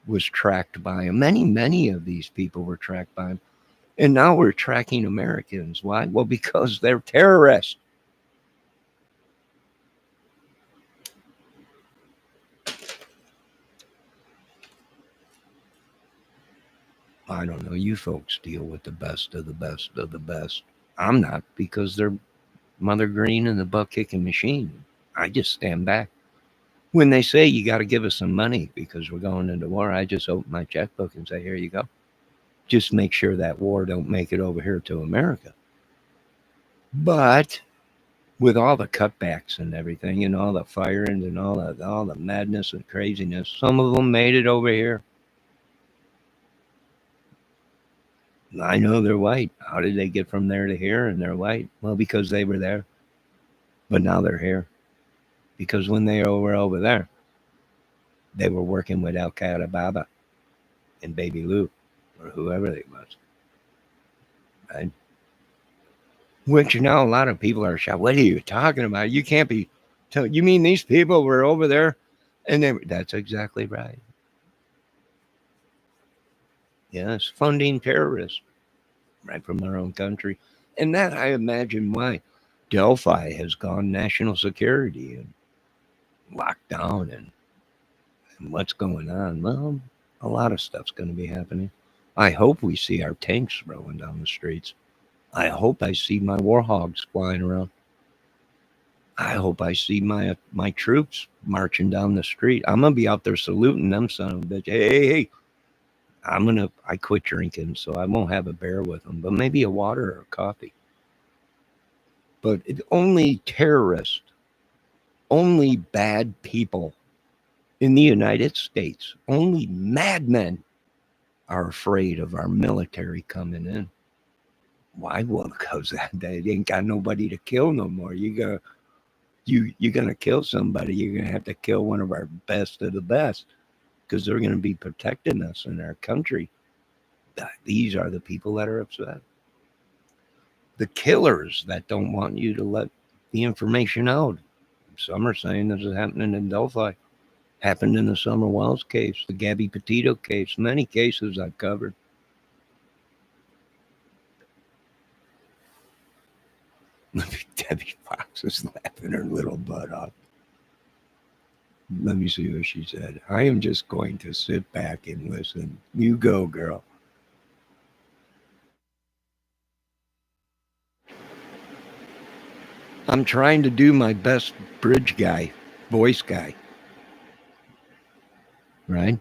was tracked by him. Many of these people were tracked by him. And now we're tracking Americans. Why? Well, because they're terrorists. I don't know. You folks deal with the best of the best of the best. I'm not, because they're Mother Green and the butt kicking machine. I just stand back. When they say you got to give us some money because we're going into war, I just open my checkbook and say, here you go. Just make sure that war don't make it over here to America. But with all the cutbacks and everything and all the firings and all the madness and craziness, some of them made it over here. I know they're white. How did they get from there to here and they're white? Well, because they were there. But now they're here. Because when they were over there, they were working with Al Qaeda Baba and Baby Lou, or whoever they was. Right? Which now a lot of people are shocked. What are you talking about? You can't be. You mean these people were over there? And that's exactly right. Yes, funding terrorists right from our own country. And that, I imagine, why Delphi has gone national security and locked down and what's going on. Well, a lot of stuff's going to be happening. I hope we see our tanks rolling down the streets. I hope I see my war hogs flying around. I hope I see my troops marching down the street. I'm going to be out there saluting them son of a bitch. Hey. I quit drinking, so I won't have a beer with them, but maybe a water or a coffee. But only terrorists, only bad people in the United States, only madmen are afraid of our military coming in. Why? Well, because they ain't got nobody to kill no more. You're gonna kill somebody, you're gonna have to kill one of our best of the best, because they're going to be protecting us in our country. These are the people that are upset. The killers that don't want you to let the information out. Some are saying this is happening in Delphi. Happened in the Summer Wells case, the Gabby Petito case, many cases I've covered. Debbie Fox is laughing her little butt off. Let me see what she said. I am just going to sit back and listen. You go, girl. I'm trying to do my best bridge guy, voice guy. Right?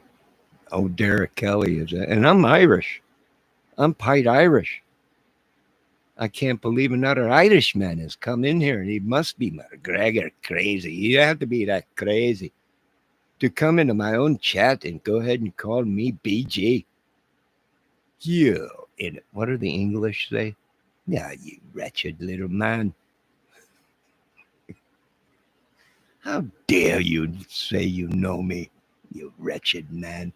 Oh, Derek Kelly is it. And I'm Irish. I'm Pite Irish. I can't believe another Irishman has come in here, and he must be McGregor crazy. You have to be that crazy to come into my own chat and go ahead and call me BG. You, what do the English say? Yeah, you wretched little man. How dare you say you know me, you wretched man.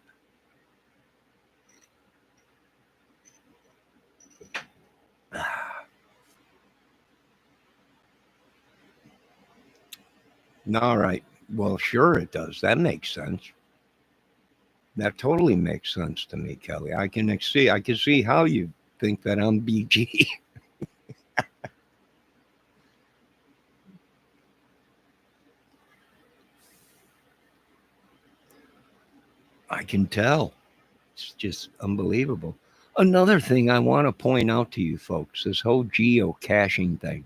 All right. Well, sure it does. That makes sense. That totally makes sense to me, Kelly. I can see how you think that I'm BG. I can tell. It's just unbelievable. Another thing I want to point out to you folks, this whole geocaching thing.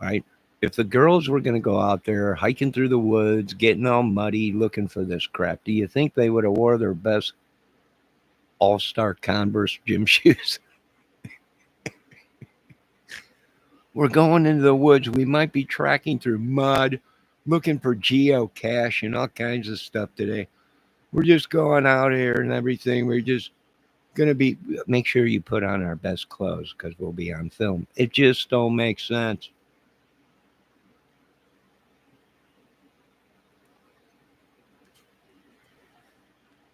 Right? If the girls were going to go out there hiking through the woods, getting all muddy, looking for this crap, do you think they would have wore their best all-star Converse gym shoes? We're going into the woods. We might be tracking through mud, looking for geocache and all kinds of stuff today. We're just going out here and everything. We're just going to make sure you put on our best clothes because we'll be on film. It just don't make sense.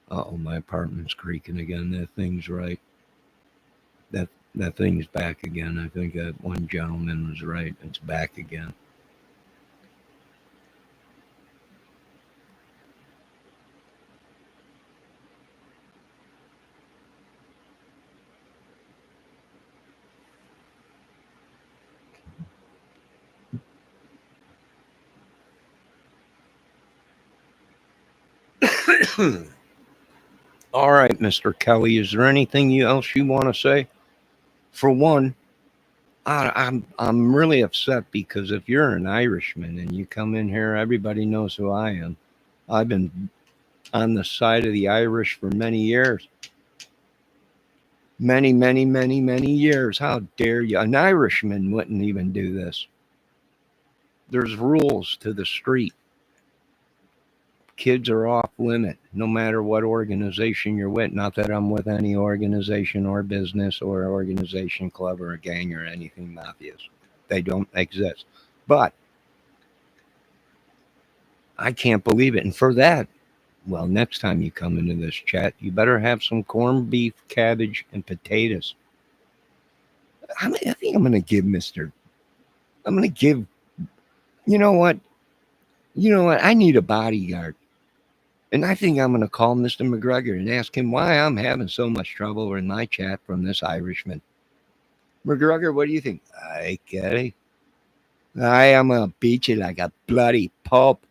Uh-oh, my apartment's creaking again. That thing's right. That thing's back again. I think that one gentleman was right. It's back again. All right, Mr. Kelly, is there anything else you want to say? For one, I'm really upset because if you're an Irishman and you come in here, everybody knows who I am. I've been on the side of the Irish for many years. Many, many, many, many years. How dare you? An Irishman wouldn't even do this. There's rules to the street. Kids are off limit, no matter what organization you're with. Not that I'm with any organization or business or organization, club or a gang or anything mafias. They don't exist. But I can't believe it. And for that, well, next time you come into this chat, you better have some corned beef, cabbage, and potatoes. I think I'm going to give you know what? I need a bodyguard. And I think I'm going to call Mr. McGregor and ask him why I'm having so much trouble in my chat from this Irishman. McGregor, what do you think? I get it. I am going to beat you like a bloody pulp.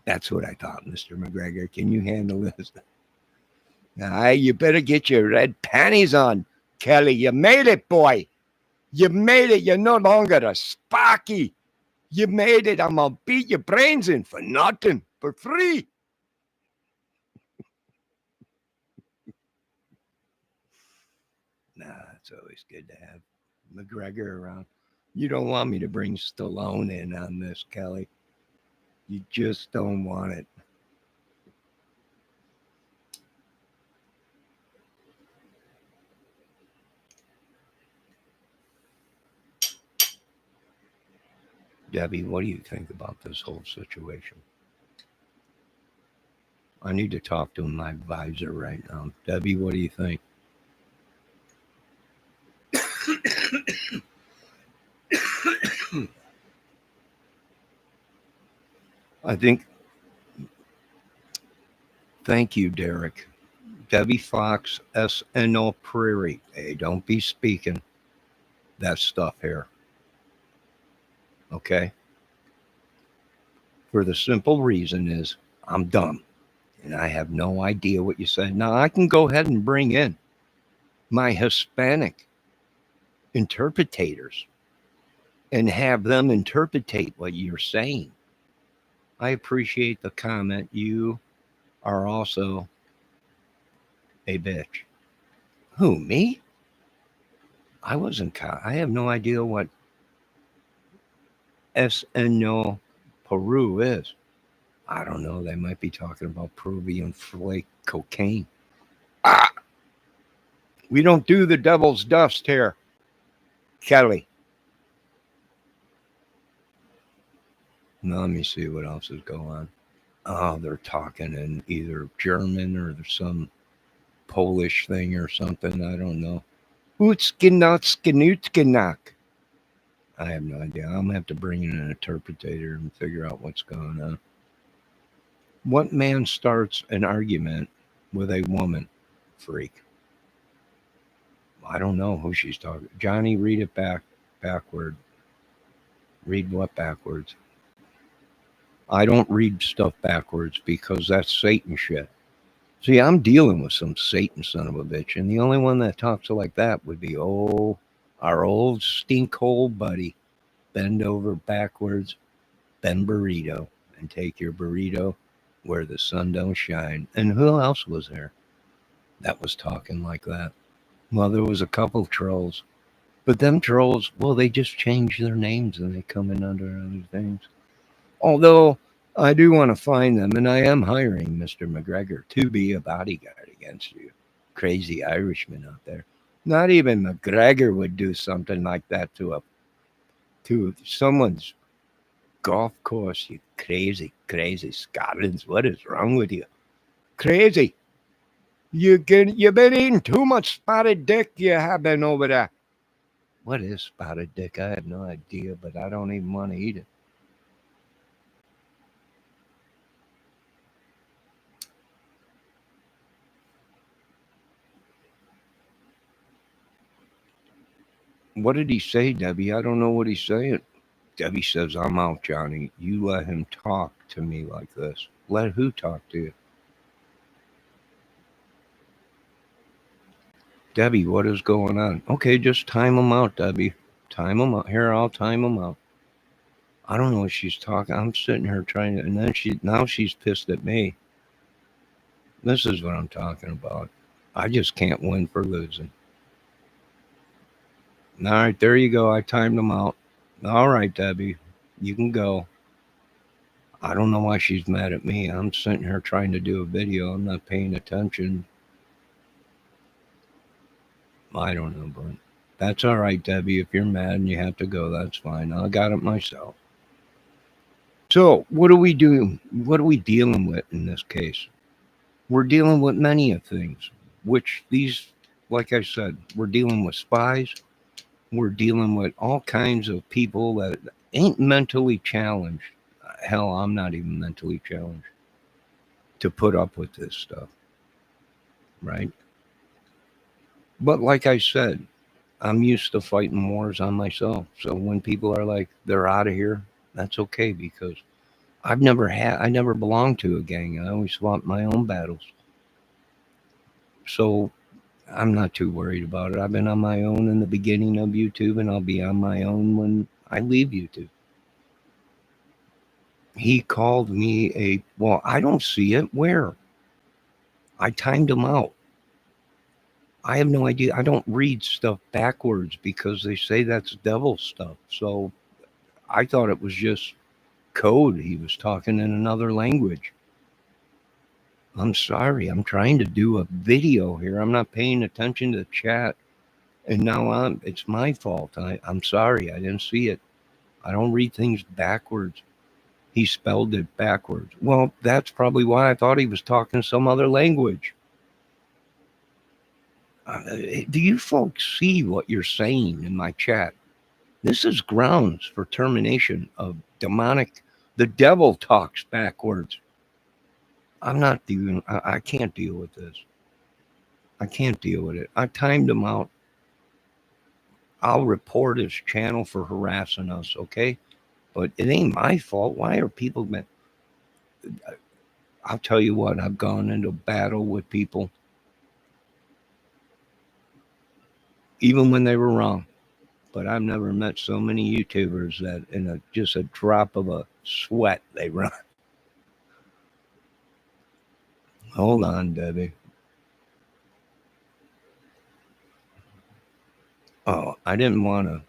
That's what I thought, Mr. McGregor. Can you handle this? You better get your red panties on, Kelly. You made it, boy. You made it. You're no longer a Sparky. You made it. I'm going to beat your brains in for nothing, for free. Nah, it's always good to have McGregor around. You don't want me to bring Stallone in on this, Kelly. You just don't want it. Debbie, what do you think about this whole situation? I need to talk to my advisor right now. Debbie, what do you think? I think, thank you, Derek. Debbie Fox, SNO Prairie. Hey, don't be speaking that stuff here. Okay? For the simple reason is I'm dumb and I have no idea what you said. Now I can go ahead and bring in my Hispanic interpreters and have them interpretate what you're saying. I appreciate the comment. You are also a bitch. Who, me? I wasn't. I have no idea what SNO Peru is. I don't know. They might be talking about Peruvian flake cocaine. Ah, we don't do the devil's dust here, Kelly. Now, let me see what else is going on. Oh, they're talking in either German or there's some Polish thing or something. I don't know. Utskinotskinutskinak. I have no idea. I'm going to have to bring in an interpreter and figure out what's going on. What man starts an argument with a woman? Freak. I don't know who she's talking. Johnny, read it backward. Read what backwards? I don't read stuff backwards because that's Satan shit. See, I'm dealing with some Satan son of a bitch, and the only one that talks like that would be our old stinkhole buddy. Bend over backwards, bend burrito, and take your burrito where the sun don't shine. And who else was there that was talking like that? Well, there was a couple trolls. But them trolls, well, they just change their names and they come in under other things. Although I do want to find them, and I am hiring Mr. McGregor to be a bodyguard against you. Crazy Irishman out there. Not even McGregor would do something like that to someone's golf course. You crazy, crazy Scots. What is wrong with you? Crazy. You've been eating too much spotted dick. You have been over there. What is spotted dick? I have no idea, but I don't even want to eat it. What did he say, Debbie? I don't know what he's saying. Debbie says, I'm out, Johnny. You let him talk to me like this. Let who talk to you? Debbie, what is going on? Okay, just time him out, Debbie. Time him out. Here, I'll time him out. I don't know what she's talking. I'm sitting here trying to, and then now she's pissed at me. This is what I'm talking about. I just can't win for losing. All right, there you go. I timed them out. All right, Debbie, you can go. I don't know why she's mad at me. I'm sitting here trying to do a video. I'm not paying attention. I don't know, but that's all right, Debbie. If you're mad and you have to go, that's fine. I got it myself. So, what are we doing? What are we dealing with in this case? We're dealing with many of things, which these, like I said, we're dealing with spies. We're dealing with all kinds of people that ain't mentally challenged. Hell, I'm not even mentally challenged to put up with this stuff. Right? But like I said, I'm used to fighting wars on myself. So when people are like, they're out of here, that's okay because I never belonged to a gang. I always fought my own battles. So I'm not too worried about it. I've been on my own in the beginning of YouTube, and I'll be on my own when I leave YouTube. He called me well, I don't see it. Where? I timed him out. I have no idea. I don't read stuff backwards because they say that's devil stuff. So I thought it was just code. He was talking in another language. I'm sorry. I'm trying to do a video here. I'm not paying attention to the chat. And now it's my fault. I'm sorry. I didn't see it. I don't read things backwards. He spelled it backwards. Well, that's probably why I thought he was talking some other language. Do you folks see what you're saying in my chat? This is grounds for termination of demonic The devil talks backwards. I'm not dealing. I can't deal with this. I can't deal with it. I timed him out. I'll report his channel for harassing us, okay? But it ain't my fault. Why are people? I'll tell you what. I've gone into battle with people, even when they were wrong. But I've never met so many YouTubers that in just a drop of a sweat they run. Hold on, Debbie. Oh, I didn't want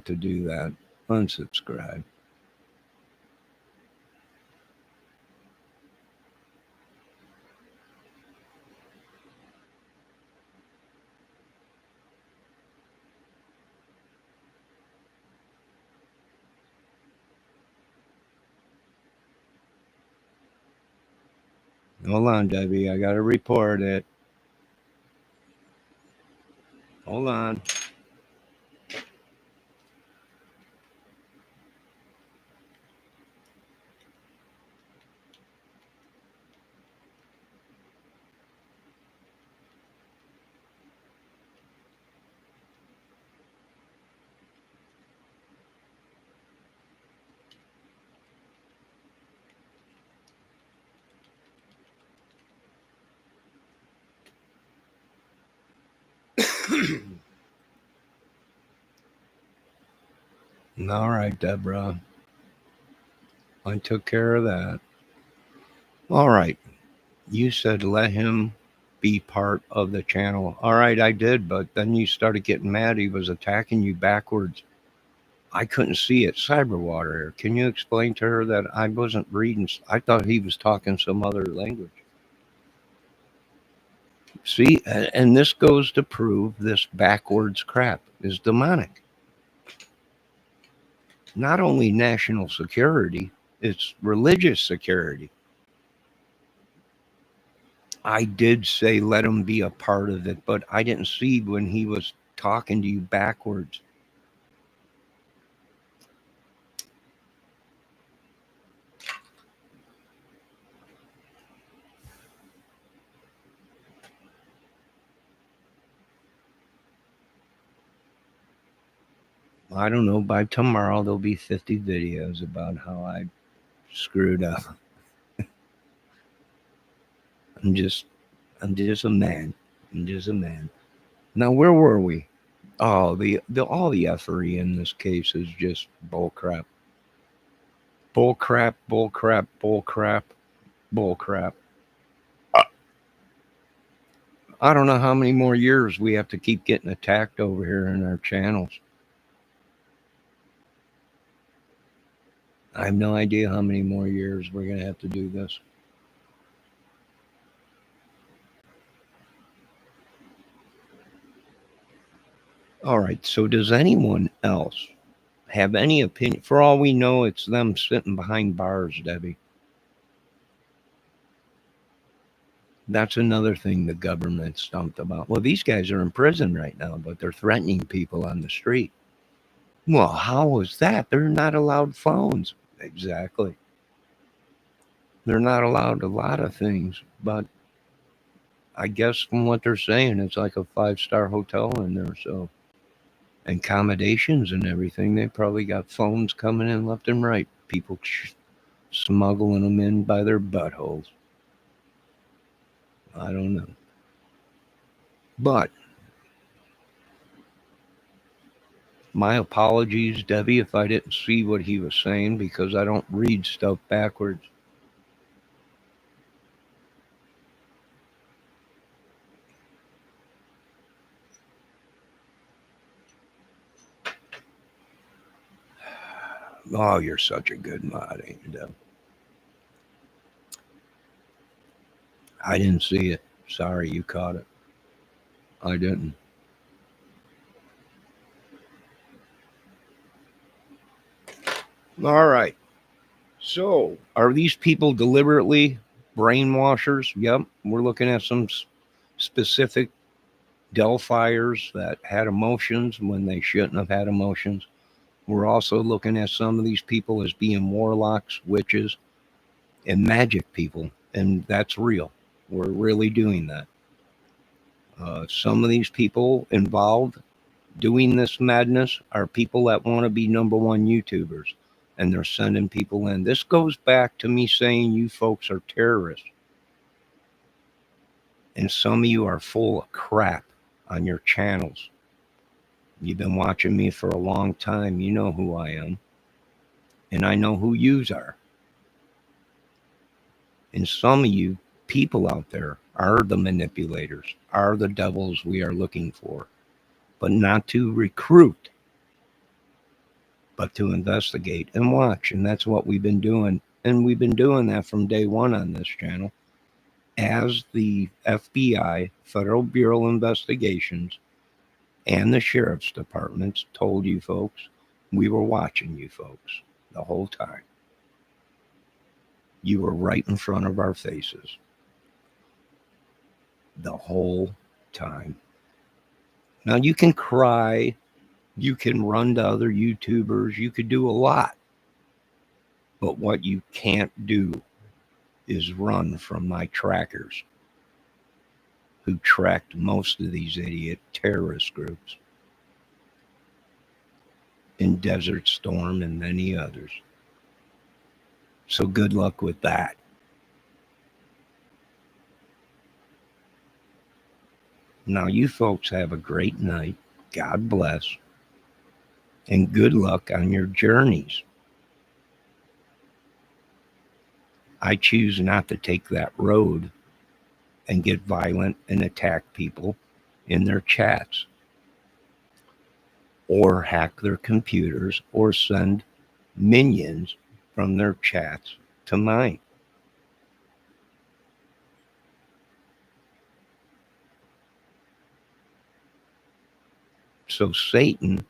to do that. Unsubscribe. Hold on, Debbie. I gotta report it. Hold on. All right, Deborah. I took care of that. All right. You said let him be part of the channel. All right, I did, but then you started getting mad. He was attacking you backwards. I couldn't see it. Cyberwater. Can you explain to her that I wasn't reading? I thought he was talking some other language. See, and this goes to prove this backwards crap is demonic. Not only national security, it's religious security. I did say let him be a part of it, but I didn't see when he was talking to you backwards. I don't know, by tomorrow there'll be 50 videos about how I screwed up. I'm just a man. I'm just a man. Now, where were we? Oh, all the effery in this case is just bull crap. Bull crap, bull crap, bull crap, bull crap. I don't know how many more years we have to keep getting attacked over here in our channels. I have no idea how many more years we're going to have to do this. All right, so does anyone else have any opinion? For all we know, it's them sitting behind bars, Debbie. That's another thing the government stumped about. Well, these guys are in prison right now, but they're threatening people on the street. Well, how is that? They're not allowed phones. Exactly. They're not allowed a lot of things, but I guess from what they're saying, it's like a 5-star hotel in there. So, and accommodations and everything, they probably got phones coming in left and right. People smuggling them in by their buttholes. I don't know. But my apologies, Debbie, if I didn't see what he was saying, because I don't read stuff backwards. Oh, you're such a good mod, ain't you, Deb? I didn't see it. Sorry, you caught it. I didn't. All right. So, are these people deliberately brainwashers? Yep. We're looking at some specific delphiers that had emotions when they shouldn't have had emotions. We're also looking at some of these people as being warlocks, witches, and magic people, and that's real. We're really doing that. Some of these people involved doing this madness are people that want to be number one YouTubers, and they're sending people in. This goes back to me saying you folks are terrorists, and some of you are full of crap on your channels. You've been watching me for a long time. You know who I am, and I know who yous are. And some of you people out there are the manipulators, are the devils we are looking for, but not to recruit, but to investigate and watch. And that's what we've been doing. And we've been doing that from day one on this channel. As the FBI, Federal Bureau of Investigations, and the Sheriff's Departments told you folks, we were watching you folks the whole time. You were right in front of our faces the whole time. Now you can cry, you can run to other YouTubers, you could do a lot. But what you can't do is run from my trackers who tracked most of these idiot terrorist groups in Desert Storm and many others. So good luck with that. Now you folks have a great night. God bless. And good luck on your journeys. I choose not to take that road and get violent and attack people in their chats, or hack their computers, or send minions from their chats to mine. So Satan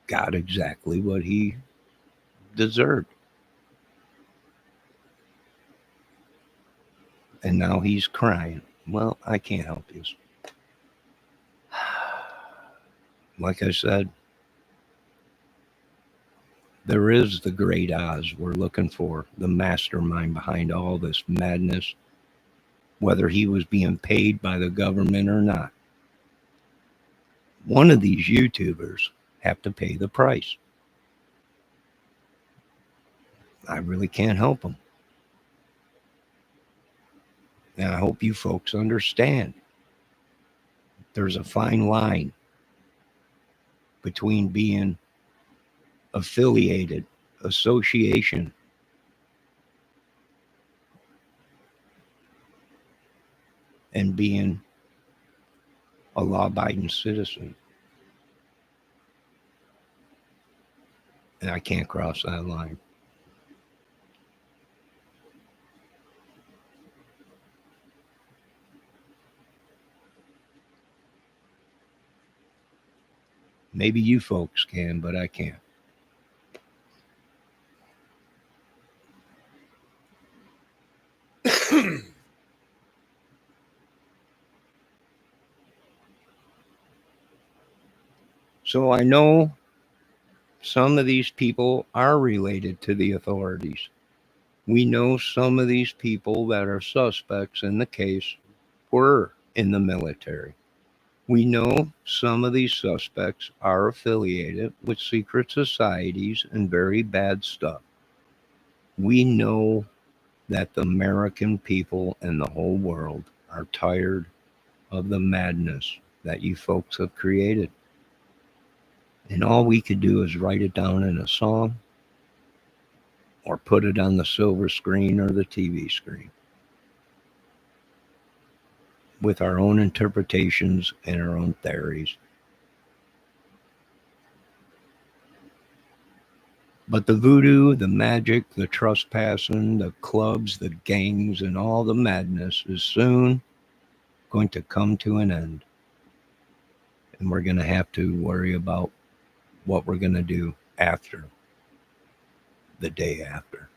got exactly what he deserved. And now he's crying. Well, I can't help you. Like I said, there is the great Oz we're looking for, the mastermind behind all this madness, whether he was being paid by the government or not. One of these YouTubers have to pay the price. I really can't help them. And I hope you folks understand there's a fine line between being affiliated, association, and being a law-abiding citizen. And I can't cross that line. Maybe you folks can, but I can't. So I know some of these people are related to the authorities. We know some of these people that are suspects in the case were in the military. We know some of these suspects are affiliated with secret societies and very bad stuff. We know that the American people and the whole world are tired of the madness that you folks have created. And all we could do is write it down in a song or put it on the silver screen or the TV screen with our own interpretations and our own theories. But the voodoo, the magic, the trespassing, the clubs, the gangs, and all the madness is soon going to come to an end. And we're going to have to worry about what we're going to do after the day after.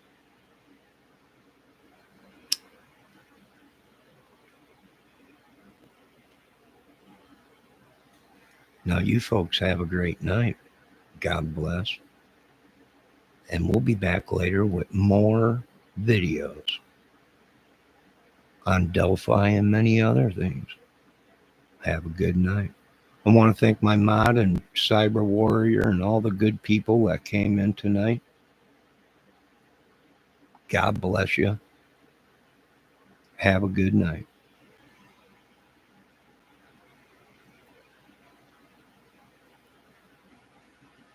Now, you folks have a great night. God bless. And we'll be back later with more videos on Delphi and many other things. Have a good night. I want to thank my mod and cyber warrior and all the good people that came in tonight. God bless you. Have a good night.